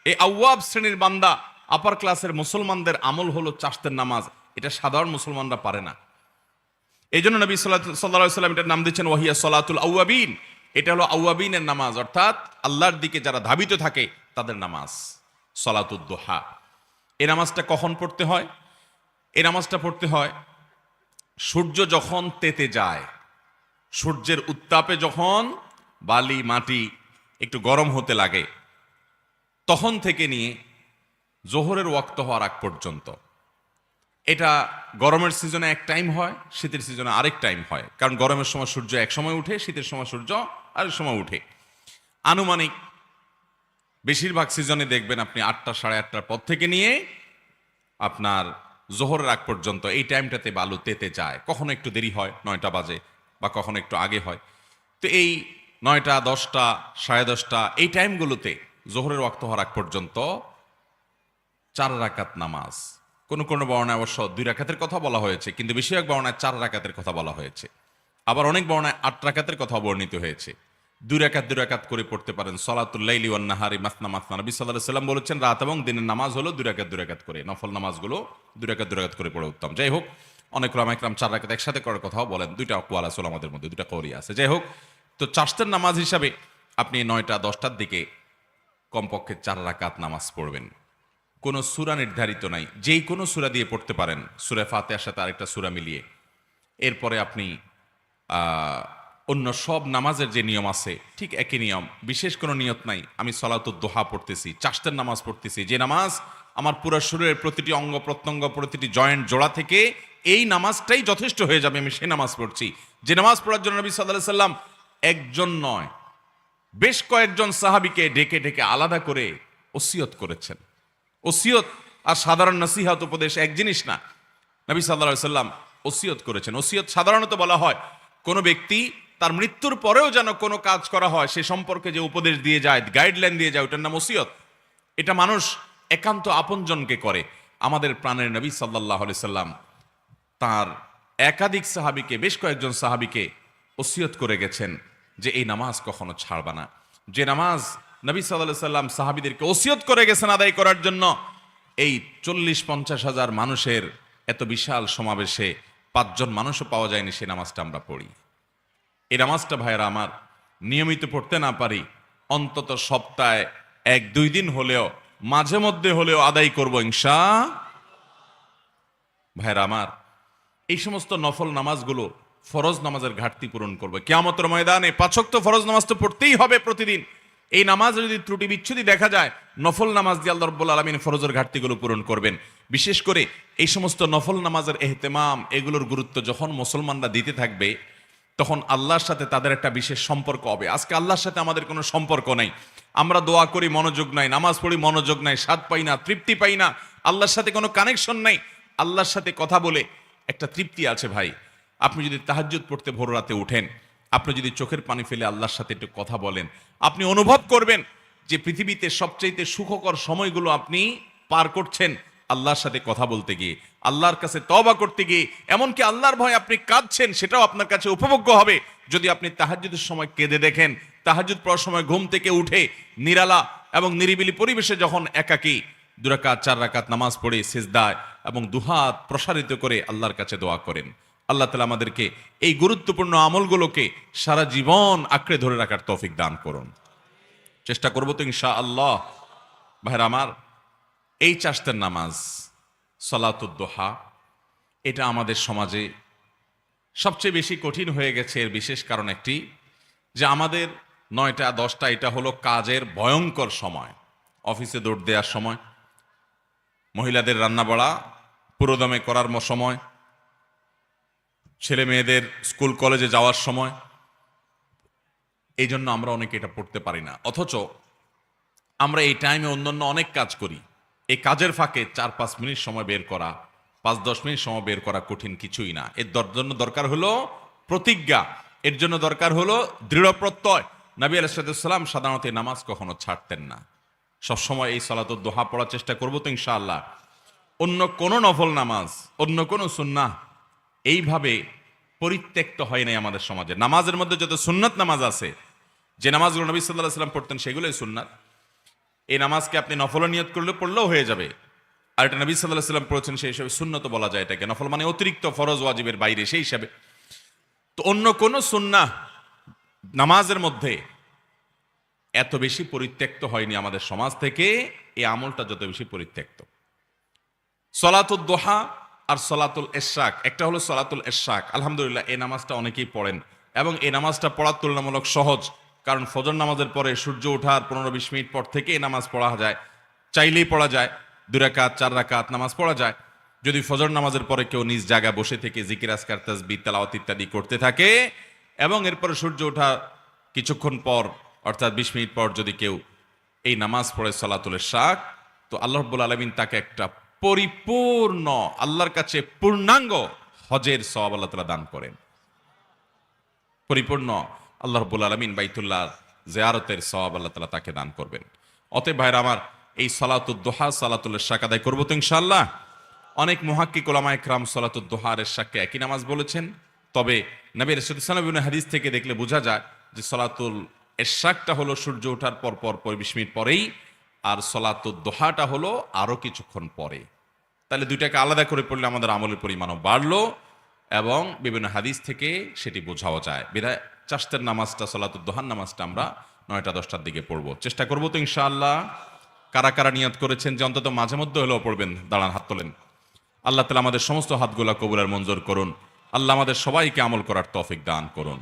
এই আওয়াব শ্রেণীর বান্দা আপার ক্লাসের মুসলমানদের আমল হলো চাশতের নামাজ। এটা সাধারণ মুসলমানরা পারে না। এই জন্য নবী সাল্লাল্লাহু আলাইহি সাল্লাম এটার নাম দিচ্ছেন ওয়াহিয়া সলাতুল আওয়াবিন। এটা হলো আওয়াবিনের নামাজ, অর্থাৎ আল্লাহর দিকে যারা ধাবিত থাকে তাদের নামাজ, সলাতুদ দুহা। এই নামাজটা কখন পড়তে হয়? এই নামাজটা পড়তে হয় সূর্য যখন তেতে যায়, সূর্যের উত্তাপে যখন বালি মাটি একটু গরম হতে লাগে, তখন থেকে নিয়ে জোহরের ওয়াক্ত হওয়ার আগ পর্যন্ত। এটা গরমের সিজনে এক টাইম হয়, শীতের সিজনে আরেক টাইম হয়। কারণ গরমের সময় সূর্য এক সময় উঠে, শীতের সময় সূর্য আরেক সময় উঠে। আনুমানিক বেশিরভাগ সিজনে দেখবেন আপনি 8টা সাড়ে 8টার পর থেকে নিয়ে আপনার জোহরের আগ পর্যন্ত এই টাইমটাতে বালু তেতে যায়। কখনো একটু দেরি হয়, 9টা বাজে, বা কখনো একটু আগে হয়। তো এই 9টা 10টা সাড়ে 10টা এই টাইমগুলোতে জোহরের ওয়াক্ত হওয়ার আগ পর্যন্ত 4 রাকাত নামাজ। কোন কোন বর্ণায় অবশ্য 2 রাকাতের কথা বলা হয়েছে, কিন্তু বেশিরভাগ বর্ণায় 4 রাকাতের কথা বলা হয়েছে। আবার অনেক বর্ণায় 8 রাকাতের কথা বর্ণিত হয়েছে। 2 রাকাত করে পড়তে পারেন। সলাতুল লাইলি ওয়ান নাহারি মাসনা মাসনা, নবী সাল্লাল্লাহু আলাইহি সাল্লাম বলেছেন রাত এবং দিনের নামাজ হলো 2 রাকাত করে, নফল নামাজগুলো 2 রাকাত করে পড়ে উত্তম। যাই হোক, অনেক উলামা ইকরাম 4 রাকাত একসাথে করার কথাও বলেন। 2টা আকওয়াল আছে উলামাদের মধ্যে, 2টা কওলি আছে। যাই হোক, তো চাশতের নামাজ হিসাবে আপনি 9টা 10টার দিকে কমপক্ষে 4 রাকাত নামাজ পড়বেন। কোনো সূরা নির্ধারিত নাই, যেই কোনো সূরা দিয়ে পড়তে পারেন, সূরা ফাতিহার সাথে আরেকটা সূরা মিলিয়ে। এরপরে আপনি অন্য সব নামাজের যে নিয়ম আছে ঠিক একই নিয়ম, বিশেষ কোনো নিয়ত নাই। আমি সলাতুদ দুহা পড়তেছি, চাশতের নামাজ পড়তেছি, যে নামাজ আমার পুরো শরীরের প্রতিটি অঙ্গ প্রত্যঙ্গ, প্রতিটি জয়েন্ট জোড়া থেকে এই নামাজটাই যথেষ্ট হয়ে যাবে, আমি সেই নামাজ পড়ছি। যে নামাজ পড়ার জন্য নবী সাল্লাল্লাহু আলাইহি সাল্লাম একজন নয়, বেশ কয়েকজন সাহাবীকে ডেকে ডেকে আলাদা করে ওসিয়ত করেছেন। ওসিয়ত আর সাধারণ নসিহত উপদেশ এক জিনিস না। নবী সাল্লাল্লাহু আলাইহি সাল্লাম ওসিয়ত করেছেন। ওসিয়ত সাধারণত বলা হয় কোনো ব্যক্তি তার মৃত্যুর পরেও যেন কোনো কাজ করা হয় সে সম্পর্কে যে উপদেশ দিয়ে যায়, গাইডলাইন দিয়ে যায়, ওটার নাম ওসিয়ত। এটা মানুষ একান্ত আপনজনকে করে। আমাদের প্রাণের নবী সাল্লাল্লাহু আলাইহি সাল্লাম তার একাধিক সাহাবীকে, বেশ কয়েকজন সাহাবীকে ওসিয়ত করে গেছেন যে এই নামাজ কখনো ছাড়বা না। যে নামাজ নবী সাল্লাল্লাহু আলাইহি সাল্লাম সাহাবীদেরকে ওসিয়ত করে গেছেন আদায় করার জন্য, এই 40-50 হাজার মানুষের এত বিশাল সমাবেশে 5 জন মানুষও পাওয়া যায়নি সে নামাজটা আমরা পড়ি। এই নামাজটা ভাইয়েরা আমার নিয়মিত পড়তে না পারি, অন্তত সপ্তাহে 1-2 দিন হলেও, মাঝে মধ্যে হলেও আদায় করব ইনশাআল্লাহ। ভাইয়েরা আমার, এই সমস্ত নফল নামাজগুলো ফরজ নামাজের ঘাটতি পূরণ করবে। কিয়ামতের ময়দানে 5 ওয়াক্ত ফরজ নামাজ তো পড়তেই হবে প্রতিদিন। এই নামাজে যদি ত্রুটি বিচ্ছুতি দেখা যায়, নফল নামাজ দিয়ে আল্লাহ রাব্বুল আলামিন ফরজের ঘাটতিগুলো পূরণ করবেন। বিশেষ করে এই সমস্ত নফল নামাজের এহতেমাম, এগুলোর গুরুত্ব যখন মুসলমানরা দিতে থাকবে, তখন আল্লাহর সাথে তাদের একটা বিশেষ সম্পর্ক হবে। আজকে আল্লাহর সাথে আমাদের কোনো সম্পর্ক নাই। আমরা দোয়া করি, মনোযোগ নাই, নামাজ পড়ি, মনোযোগ নাই, স্বাদ পাই না, তৃপ্তি পাই না, আল্লাহর সাথে কোনো কানেকশন নাই। আল্লাহর সাথে কথা বলে একটা তৃপ্তি আছে ভাই। আপনি যদি তাহাজ্জুদ পড়তে ভোর রাতে উঠেন, আপনি যদি চোখের পানি ফেলে আল্লাহর সাথে একটু কথা বলেন, আপনি অনুভব করবেন যে পৃথিবীতে সবচাইতে সুখকর সময়গুলো আপনি পার করছেন আল্লাহর সাথে কথা বলতে গিয়ে, আল্লাহর কাছে তওবা করতে গিয়ে। এমনকি আল্লাহর ভয়ে আপনি কাঁদছেন, সেটাও আপনার কাছে উপভোগ্য হবে যদি আপনি তাহাজ্জুদের সময় কেঁদে দেখেন। তাহাজ্জুদ পড়ার সময় ঘুম থেকে উঠে নিরালা এবং নিরিবিলি পরিবেশে যখন একাকী 2 রাকাত 4 রাকাত নামাজ পড়ে সিজদায় এবং দুহাত প্রসারিত করে আল্লাহর কাছে দোয়া করেন। আল্লাহ তাআলা আমাদেরকে এই গুরুত্বপূর্ণ আমলগুলোকে সারা জীবন আঁকড়ে ধরে রাখার তৌফিক দান করুন। চেষ্টা করব তো ইনশাআল্লাহ। ভাইরা আমার, এই চাশতের নামাজ সালাতুদ দুহা, এটা আমাদের সমাজে সবচেয়ে বেশি কঠিন হয়ে গেছে। এর বিশেষ কারণ একটি, যে আমাদের 9টা 10টা এটা হলো কাজের ভয়ঙ্কর সময়, অফিসে দৌড় দেওয়ার সময়, মহিলাদের রান্না বাড়া পুরোদমে করার সময়, ছেলে মেয়েদের স্কুল কলেজে যাওয়ার সময়। এই জন্য আমরা অনেকে এটা পড়তে পারি না। অথচ আমরা এই টাইমে অন্যান্য অনেক কাজ করি। এই কাজের ফাঁকে 4-5 মিনিট সময় বের করা, 5-10 মিনিট সময় বের করা কঠিন কিছুই না। এর জন্য দরকার হলো প্রতিজ্ঞা, এর জন্য দরকার হলো দৃঢ় প্রত্যয়। নবী আলাইহিস সালাম সাধারণত এই নামাজ কখনো ছাড়তেন না, সবসময় এই সালাতুদ দুহা পড়ার চেষ্টা করবো তো ইনশাআল্লাহ। অন্য কোন নফল নামাজ, অন্য কোন সুন্নাহ এইভাবে পরিত্যক্ত হয় নাই আমাদের সমাজে। নামাজের মধ্যে যত সুন্নাত নামাজ আছে, যে নামাজগুলো নবী সাল্লাল্লাহু আলাইহি ওয়াসাল্লাম পড়তেন সেগুলোই সুন্নাত। এই নামাজকে আপনি নফল নিয়ত করলে পড়লেও হয়ে যাবে। আর এটা নবী সাল্লাল্লাহু আলাইহি ওয়াসাল্লাম পড়েছেন, সেই হিসাবে সুন্নত বলা যায় এটাকে। নফল মানে অতিরিক্ত ফরজ ওয়াজিবের বাইরে, সেই হিসাবে। তো অন্য কোন সুন্নাহ নামাজের মধ্যে এত বেশি পরিত্যক্ত হয়নি আমাদের সমাজ থেকে, এই আমলটা যত বেশি পরিত্যক্ত। সলাতুল দোহা আর সলাতুল ইশরাক, একটা হলো সলাতুল ইশরাক, আলহামদুলিল্লাহ এই নামাজটা অনেকেই পড়েন এবং এই নামাজটা পড়ার তুলনামূলক সহজ। কারণ ফজর নামাজের পরে সূর্য ওঠার 15-20 মিনিট পর থেকে এই নামাজ পড়া যায়, চাইলেই পড়া যায়। 2 রাকাত 4 রাকাত নামাজ পড়া যায়। যদি ফজর নামাজের পরে কেউ নিজ জায়গায় বসে থেকে জিকির আজকার তাসবিহ তেলাওয়াত ইত্যাদি করতে থাকে এবং এরপরে সূর্য ওঠা কিছুক্ষণ পর অর্থাৎ 20 মিনিট পর যদি কেউ এই নামাজ পড়ে সলাতুল ইশরাক, তো আল্লাহ রাব্বুল আলামিন তাকে একটা পরিপূর্ণ, আল্লাহর কাছে পূর্ণাঙ্গ হজের সওয়াব আল্লাহ তাআলা দান করেন। পরিপূর্ণ আল্লাহ রাব্বুল আলামিন বাইতুল্লাহ জিয়ারতের সওয়াব আল্লাহ তাআলা তাকে দান করবেন। অতএব ভাইরা আমার, এই সলাতুদ দুহা সলাতুল ইশরাক আদায় করব তো ইনশাআল্লাহ। অনেক মুহাক্কিক উলামায়ে কেরাম সলাতুদ দুহা আর ইশরাককে একই নামাজ বলেছেন। তবে নবী রাসূল সাল্লাল্লাহু আলাইহি ওয়াসাল্লাম হাদিস থেকে দেখলে বোঝা যায় যে সলাতুল ইশরাকটা হলো সূর্য ওঠার পর 20 মিনিট পরেই, আর সলাতুদ দুহাটা হলো আরো কিছুক্ষণ পরে। তাহলে দুইটাকে আলাদা করে পড়লে আমাদের আমলের পরিমাণও বাড়লো এবং বিভিন্ন হাদিস থেকে সেটি বোঝাও যায়। বিধায় চাষতের নামাজটা, সলাতুদ দুহার নামাজটা আমরা 9টা-10টার দিকে পড়বো, চেষ্টা করবো তো ইনশাআল্লাহ। কারা কারা নিয়ত করেছেন যে অন্তত মাঝে মধ্যে হলেও পড়বেন, দাঁড়ান, হাত তোলেন। আল্লাহ তাআলা আমাদের সমস্ত হাতগুলা কবুল আর মঞ্জুর করুন। আল্লাহ আমাদের সবাইকে আমল করার তৌফিক দান করুন।